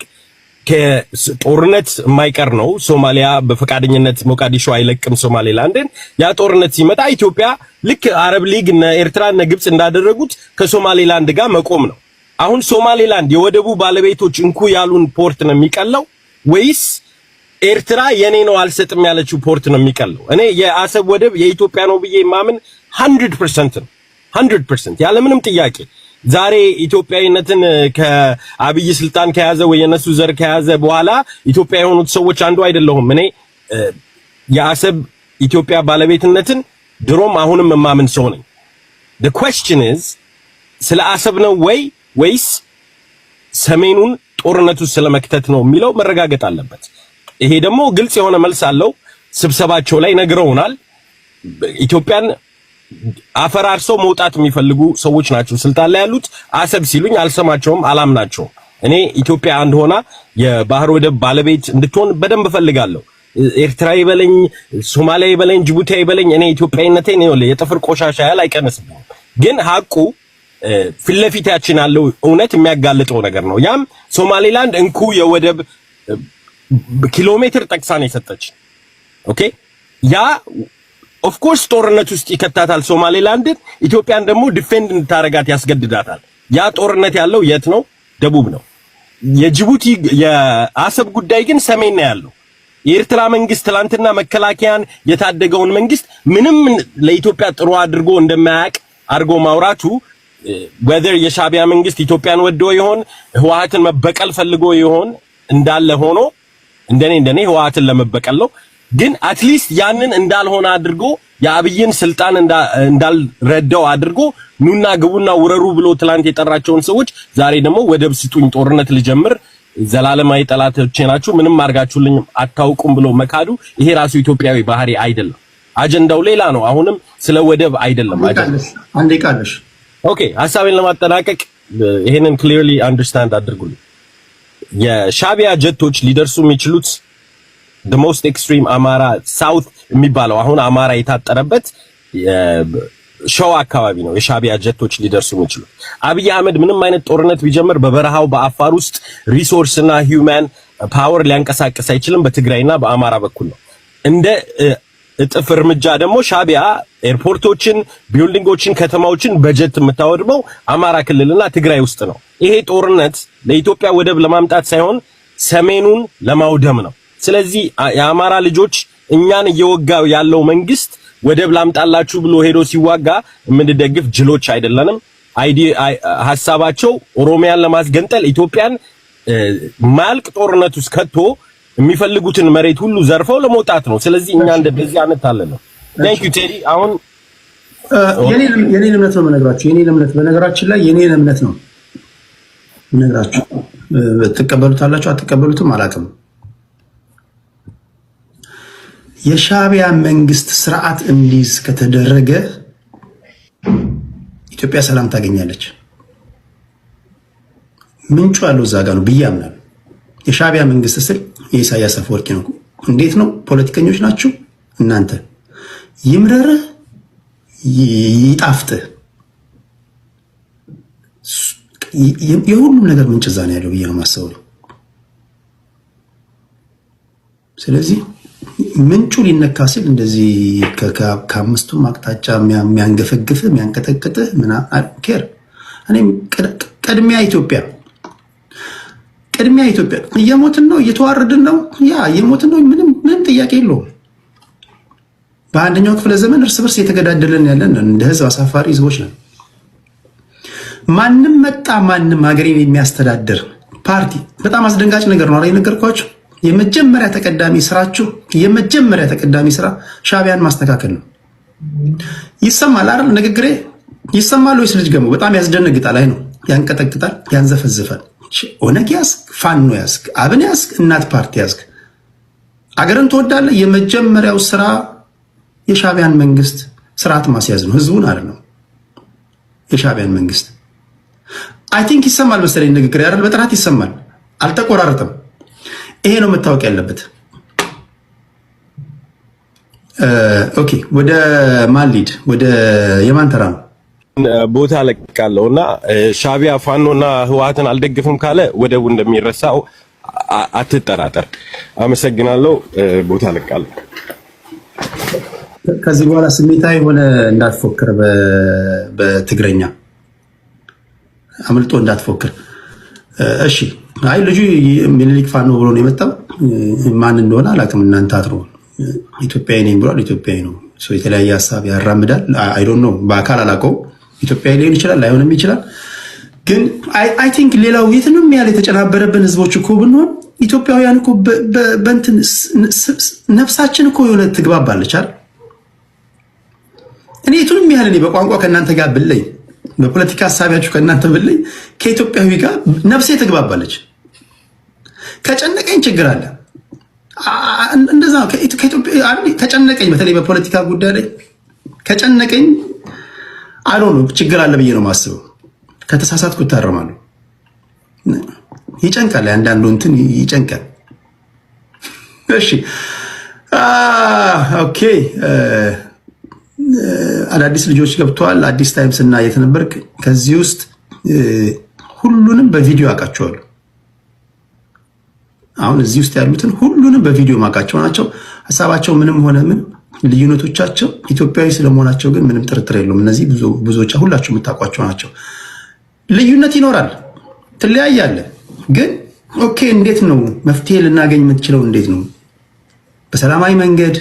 ከጦርነት የማይቀር ነው። ሶማሊያ በፈቃደኝነት ሞቃዲሾ አይለቅም ሶማሌላንድን። ያ ጦርነት ሲመጣ ኢትዮጵያ ልክ አረብ ሊግ እና ኤርትራ እና ግብጽ እንዳደረጉት ከሶማሌላንድ ጋር መቆም ነው። አሁን ሶማሌላንድ የወደቡ ባለቤቶች እንኩ ያሉን ፖርት ነው የሚቀለው ወይስ ኤርትራ የኔ ነው አልሰጥም ያለችው ፖርት ነው የሚቀለው? እኔ የአሰብ ወደብ የኢትዮጵያ ነው ብዬ ማምን 100% ነው 100% ያለምንም ጥያቄ። ዛሬ ኢትዮጵያዊነትን ከአብይ ስልጣን ከያዘ ወይ የነሱ ዘር ከያዘ በኋላ ኢትዮጵያ የሆኑት ሰዎች አንዱ አይደለሁም። እኔ የአሰብ ኢትዮጵያ ባለቤትነትን ድሮም አሁንም ማምን ሰው ነኝ። the question is ስለ አሰብ ነው ወይስ ሰሜኑን ጦርነቱ ስለመክተት ነው የሚለው መረጋገጥ አለበት። ይሄ ደግሞ ግልጽ የሆነ መልስ አለው። ስብሰባቸው ላይ ነግረውናል። ኢትዮጵያን አፈራርሰው መውጣት የሚፈልጉ ሰዎች ናቸው ስልጣን ላይ ያሉት። አሰብ ሲሉኝ አልሰማቸውም፣ አላምናቸውም። እኔ ኢትዮጵያ አንድ ሆና የባህር ወደብ ባለቤት እንድትሆን በደንብ እፈልጋለሁ። ኤርትራ ይበለኝ፣ ሶማሊያ ይበለኝ፣ ጅቡቲ ይበለኝ፣ እኔ ኢትዮጵያዊነቴን የጥፍር ቆሻሻ ያህል አይቀንስብኝም። ግን ሀቁ ፊት ለፊታችን ያለው እውነት የሚያጋልጠው ነገር ነው። ያም ሶማሌላንድ እንኩ የወደብ ኪሎ ሜትር ጠቅሳን የሰጠች ኦኬ። ያ ኦፍ ኮርስ ጦርነት ውስጥ ይከታታል ሶማሌላንድን። ኢትዮጵያን ደግሞ ዲፌንድ እንድታረጋት ያስገድዳታል። ያ ጦርነት ያለው የት ነው? ደቡብ ነው። የጅቡቲ የአሰብ ጉዳይ ግን ሰሜን ነው ያለው። የኤርትራ መንግስት ትላንትና መከላከያን የታደገውን መንግስት ምንም ለኢትዮጵያ ጥሩ አድርጎ እንደማያውቅ አድርጎ ማውራቱ whether የሻቢያ መንግስት ኢትዮጵያን ወዶ ይሆን ህወሓትን መበቀል ፈልጎ ይሆን እንዳለ ሆኖ እንደኔ ህወሓትን ለመበቀል ነው። ግን አትሊስት ያንን እንዳልሆነ አድርጎ የአብይን ስልጣን እንዳልረዳው አድርጎ ኑና ግቡና ውረሩ ብሎ ትላንት የጠራቸውን ሰዎች ዛሬ ደግሞ ወደብ ስጡኝ ጦርነት ልጀምር ዘላለማዊ ጠላቶቼ ናችሁ ምንም አርጋችሁልኝ አታውቁም ብሎ መካዱ ይሄ ራሱ ኢትዮጵያዊ ባህሪ አይደለም። አጀንዳው ሌላ ነው። አሁንም ስለ ወደብ አይደለም አጀንዳው። አንዴ ቃልሽ ኦኬ ሐሳቤን ለማጠናቀቅ ይሄንን ክሊርሊ አንደርስታንድ አድርጉልኝ። የሻቢያ ጀቶች ሊደርሱ የሚችሉት the most extreme አማራ ሳውት የሚባለው አሁን አማራ የታጠረበት ሸዋ አካባቢ ነው የሻቢያ ጀቶች ሊደርሱ የሚችሉት። አብይ አህመድ ምንም አይነት ጦርነት ቢጀምር በበረሃው በአፋር ውስጥ ሪሶርስና ሂውማን ፓወር ሊያንቀሳቅስ አይችልም። በትግራይና በአማራ በኩል ነው። እንደ እጥፍ እርምጃ ደግሞ ሻቢያ ኤርፖርቶችን፣ ቢልዲንጎችን፣ ከተማዎችን በጀት የምታወድመው አማራ ክልልና ትግራይ ውስጥ ነው። ይሄ ጦርነት ለኢትዮጵያ ወደብ ለማምጣት ሳይሆን ሰሜኑን ለማውደም ነው። ስለዚህ የአማራ ልጆች እኛን እየወጋው ያለው መንግስት ወደብ ላምጣላችሁ ብሎ ሄዶ ሲዋጋ የምንደግፍ ጅሎች አይደለንም። ሐሳባቸው ኦሮሚያን ለማስገንጠል ኢትዮጵያን ማልቅ ጦርነት ውስጥ ከቶ የሚፈልጉትን መሬት ሁሉ ዘርፈው ለመውጣት ነው። ስለዚህ እኛ እንደዚህ አንታለን ነው። ታንክ ዩ ቴዲ። አሁን የኔን እምነት ነው የምነግራችሁ። የኔን እምነት በነገራችን ላይ የኔን እምነት ነው የምነግራችሁ። ትቀበሉታላችሁ አትቀበሉትም አላውቅም። የሻቢያ መንግስት ስርዓት እንዲዝ ከተደረገ ኢትዮጵያ ሰላም ታገኛለች። ምንጩ ያለው እዛ ጋር ነው ብዬ አምናለሁ። የሻቢያ መንግስት ስል የኢሳያስ አፈወርቂ ነው። እንዴት ነው? ፖለቲከኞች ናችሁ እናንተ። ይምረርህ ይጣፍጥህ የሁሉም ነገር ምንጭ እዛ ነው ያለው ብዬ ነው የማስበው። ስለዚህ ምንጩ ሊነካ ሲል እንደዚህ ከአምስቱም አቅጣጫ የሚያንገፈግፍ የሚያንቀጠቅጥ ምናምን ኬር እኔም ቅድሚያ ኢትዮጵያ እየሞትን ነው እየተዋረድን ነው። ያ እየሞትን ነው፣ ምንም ጥያቄ የለውም። በአንደኛው ክፍለ ዘመን እርስ በርስ የተገዳደለን ያለን እንደ ህዝብ አሳፋሪ ህዝቦች ነን። ማንም መጣ ማንም ሀገሬን የሚያስተዳድር ፓርቲ በጣም አስደንጋጭ ነገር ነው። አላይ ነገርኳችሁ። የመጀመሪያ ተቀዳሚ ስራ ሻቢያን ማስተካከል ነው። ይሰማል አይደል? ንግግሬ ይሰማል ወይስ ልጅ ገመው? በጣም ያስደነግጣል። አይ ነው ያንቀጠቅጣል፣ ያንዘፈዝፋል። ኦነግ ያስክ፣ ፋኖ ያስክ፣ አብን ያስክ፣ እናት ፓርቲ ያስክ፣ አገርን ትወዳለህ። የመጀመሪያው ስራ የሻቢያን መንግስት ስርዓት ማስያዝ ነው። ህዝቡን አይደለም የሻቢያን መንግስት። አይ ቲንክ ይሰማል መሰለኝ ንግግሬ አይደል? በጥራት ይሰማል፣ አልተቆራረጠም። ይሄ ነው መታወቅ ያለበት። ኦኬ ወደ ማን ሊድ? ወደ የማን ተራ ነው? ቦታ ለቃለውና ሻቢያ ፋኖና ህወሓትን አልደግፍም ካለ ወደቡ እንደሚረሳው አትጠራጠር። አመሰግናለሁ። ቦታ ለቃለሁ። ከዚህ በኋላ ስሜታዊ ሆነ እንዳትፎክር፣ በትግረኛ አምልጦ እንዳትፎክር እሺ። አይ ልጁ ሚኒሊክ ፋኖ ብሎ ነው የመጣው። ማን እንደሆነ አላውቅም። እናንተ አትሮ ኢትዮጵያዊ ነኝ ብሏል። ኢትዮጵያዊ ነው። የተለያየ ሀሳብ ያራምዳል። አይ ዶንት ኖ፣ በአካል አላውቀውም። ኢትዮጵያዊ ሊሆን ይችላል፣ ላይሆንም ይችላል። ግን አይ ቲንክ ሌላው የትንም ያህል የተጨናበረብን ህዝቦች እኮ ብንሆን ኢትዮጵያውያን እኮ በእንትን ነፍሳችን እኮ የሆነ ትግባባለች አይደል? እኔ የቱንም ያህል እኔ በቋንቋ ከእናንተ ጋር ብለኝ፣ በፖለቲካ ሀሳቢያችሁ ከእናንተ ብለኝ፣ ከኢትዮጵያዊ ጋር ነፍሴ ትግባባለች። ከጨነቀኝ ችግር አለ። እንደዛ ከጨነቀኝ፣ በተለይ በፖለቲካ ጉዳይ ላይ ከጨነቀኝ አይ ዶንት ኖ ችግር አለ ብዬ ነው የማስበው። ከተሳሳትኩ እታረማለሁ። ይጨንቃል፣ አንዳንዱ እንትን ይጨንቃል። እሺ ኦኬ። አዳዲስ ልጆች ገብተዋል። አዲስ ታይምስ እና የት ነበርክ? ከዚህ ውስጥ ሁሉንም በቪዲዮ አውቃቸዋለሁ። አሁን እዚህ ውስጥ ያሉትን ሁሉንም በቪዲዮ ማውቃቸው ናቸው። ሀሳባቸው ምንም ሆነ ምን፣ ልዩነቶቻቸው ኢትዮጵያዊ ስለመሆናቸው ግን ምንም ጥርጥር የለውም። እነዚህ ብዙዎች ሁላችሁ የምታውቋቸው ናቸው። ልዩነት ይኖራል፣ ትለያያለህ። ግን ኦኬ እንዴት ነው መፍትሄ ልናገኝ የምትችለው? እንዴት ነው በሰላማዊ መንገድ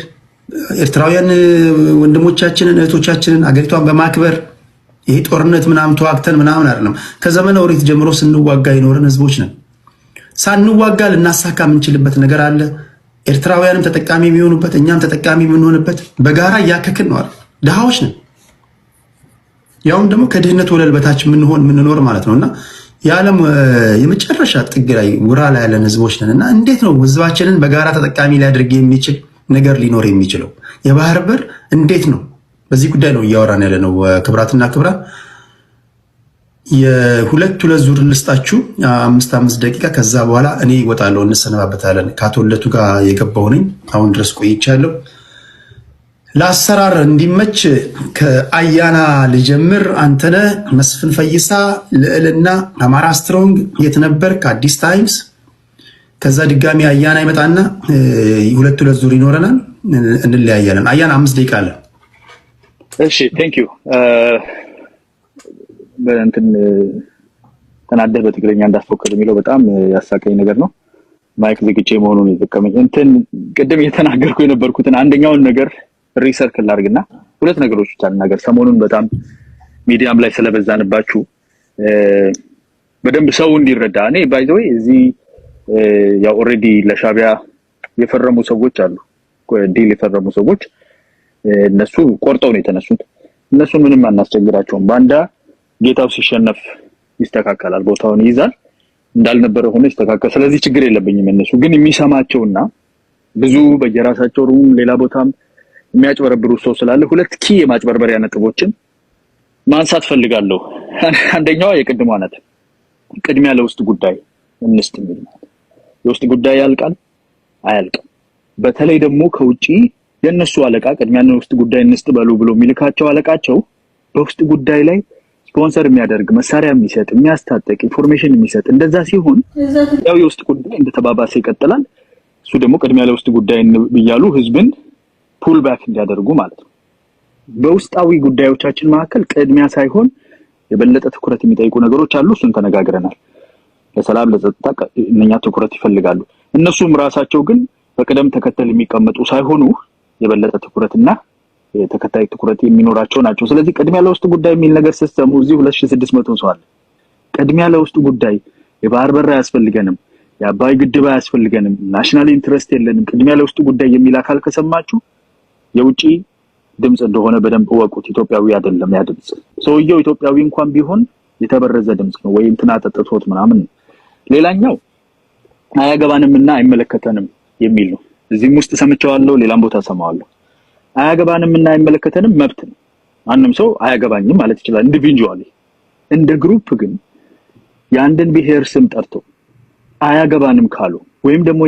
ኤርትራውያን ወንድሞቻችንን እህቶቻችንን አገሪቷን በማክበር ይሄ ጦርነት ምናምን ተዋግተን ምናምን አይደለም። ከዘመነ ኦሪት ጀምሮ ስንዋጋ የኖርን ህዝቦች ነን። ሳንዋጋ ልናሳካ የምንችልበት ነገር አለ። ኤርትራውያንም ተጠቃሚ የሚሆኑበት፣ እኛም ተጠቃሚ የምንሆንበት በጋራ እያከክን ነው። ድሃዎች ነን፣ ያውም ደግሞ ከድህነት ወለል በታች የምንኖር ማለት ነውና የዓለም የመጨረሻ ጥግ ላይ ውራ ላይ ያለን ህዝቦች ነን እና እንዴት ነው ህዝባችንን በጋራ ተጠቃሚ ሊያደርግ የሚችል ነገር ሊኖር የሚችለው? የባህር በር እንዴት ነው? በዚህ ጉዳይ ነው እያወራን ያለ ነው። ክብራትና ክብራ የሁለት ዙር ልስጣችሁ 5 ደቂቃ። ከዛ በኋላ እኔ እወጣለሁ፣ እንሰነባበታለን። ካቶለቱ ጋር የገባው ነኝ። አሁን ድረስ ቆይቻለሁ። ለአሰራር እንዲመች ከአያና ልጀምር። አንተነህ መስፍን ፈይሳ፣ ልዕልና፣ አማራ ስትሮንግ፣ የት ነበር ከአዲስ ታይምስ። ከዛ ድጋሚ አያና ይመጣና ሁለት ዙር ይኖረናል፣ እንለያያለን። አያና 5 ደቂቃ አለ። እሺ ቴንክ ዩ። በእንትን ተናደህ በትግረኛ እንዳስፎክር የሚለው በጣም ያሳቀኝ ነገር ነው። ማይክ ዝግቼ መሆኑን ይጠቀመኝ። እንትን ቅድም እየተናገርኩ የነበርኩትን አንደኛውን ነገር ሪሰርክል ላድርግና ሁለት ነገሮች ብቻ ልናገር። ሰሞኑን በጣም ሚዲያም ላይ ስለበዛንባችሁ በደንብ ሰው እንዲረዳ እኔ ባይ ዘ ዌይ እዚህ ያው ኦልሬዲ ለሻቢያ የፈረሙ ሰዎች አሉ፣ ዲል የፈረሙ ሰዎች እነሱ ቆርጠው ነው የተነሱት። እነሱን ምንም አናስቸግራቸውም። ባንዳ ጌታው ሲሸነፍ ይስተካከላል፣ ቦታውን ይይዛል፣ እንዳልነበረ ሆኖ ይስተካከል። ስለዚህ ችግር የለብኝም። እነሱ ግን የሚሰማቸውና ብዙ በየራሳቸው ሩም ሌላ ቦታም የሚያጭበረብሩ ሰው ስላለ ሁለት ኪ የማጭበርበሪያ ነጥቦችን ማንሳት ፈልጋለሁ። አንደኛው የቅድሟ ናት። ቅድሚያ ለውስጥ ጉዳይ እንስጥ የሚል ማለት የውስጥ ጉዳይ ያልቃል አያልቅም። በተለይ ደግሞ ከውጪ የነሱ አለቃ ቅድሚያ ለውስጥ ጉዳይ እንስጥ በሉ ብሎ የሚልካቸው አለቃቸው በውስጥ ጉዳይ ላይ ስፖንሰር የሚያደርግ መሳሪያ የሚሰጥ የሚያስታጠቅ ኢንፎርሜሽን የሚሰጥ እንደዛ ሲሆን ያው የውስጥ ጉዳይ እንደተባባሰ ይቀጥላል። እሱ ደግሞ ቅድሚያ ለውስጥ ጉዳይ እያሉ ህዝብን ፑል ባክ እንዲያደርጉ ማለት ነው። በውስጣዊ ጉዳዮቻችን መካከል ቅድሚያ ሳይሆን የበለጠ ትኩረት የሚጠይቁ ነገሮች አሉ። እሱን ተነጋግረናል። ለሰላም ለጸጥታ እነኛ ትኩረት ይፈልጋሉ። እነሱም ራሳቸው ግን በቅደም ተከተል የሚቀመጡ ሳይሆኑ የበለጠ ትኩረትና ተከታይ ትኩረት የሚኖራቸው ናቸው። ስለዚህ ቅድሚያ ለውስጥ ጉዳይ የሚል ነገር ሲስተሙ እዚህ 2600 ሰው አለ። ቅድሚያ ለውስጥ ጉዳይ የባህር በር አያስፈልገንም፣ የአባይ ግድብ አያስፈልገንም፣ ናሽናል ኢንትረስት የለንም፣ ቅድሚያ ለውስጥ ጉዳይ የሚል አካል ከሰማችሁ የውጪ ድምጽ እንደሆነ በደንብ እወቁት። ኢትዮጵያዊ አይደለም ያ ድምጽ። ሰውየው ኢትዮጵያዊ እንኳን ቢሆን የተበረዘ ድምጽ ነው ወይም ተናጠጥቶት ምናምን። ሌላኛው አያገባንምና አይመለከተንም የሚል ነው። እዚህም ውስጥ ሰምቻለሁ፣ ሌላም ቦታ ሰማዋለሁ። አያገባንምና አይመለከተንም መብት ነው። ማንም ሰው አያገባኝም ማለት ይችላል ኢንዲቪጁዋሊ። እንደ ግሩፕ ግን የአንድን ብሔር ስም ጠርተው አያገባንም ካሉ ወይም ደግሞ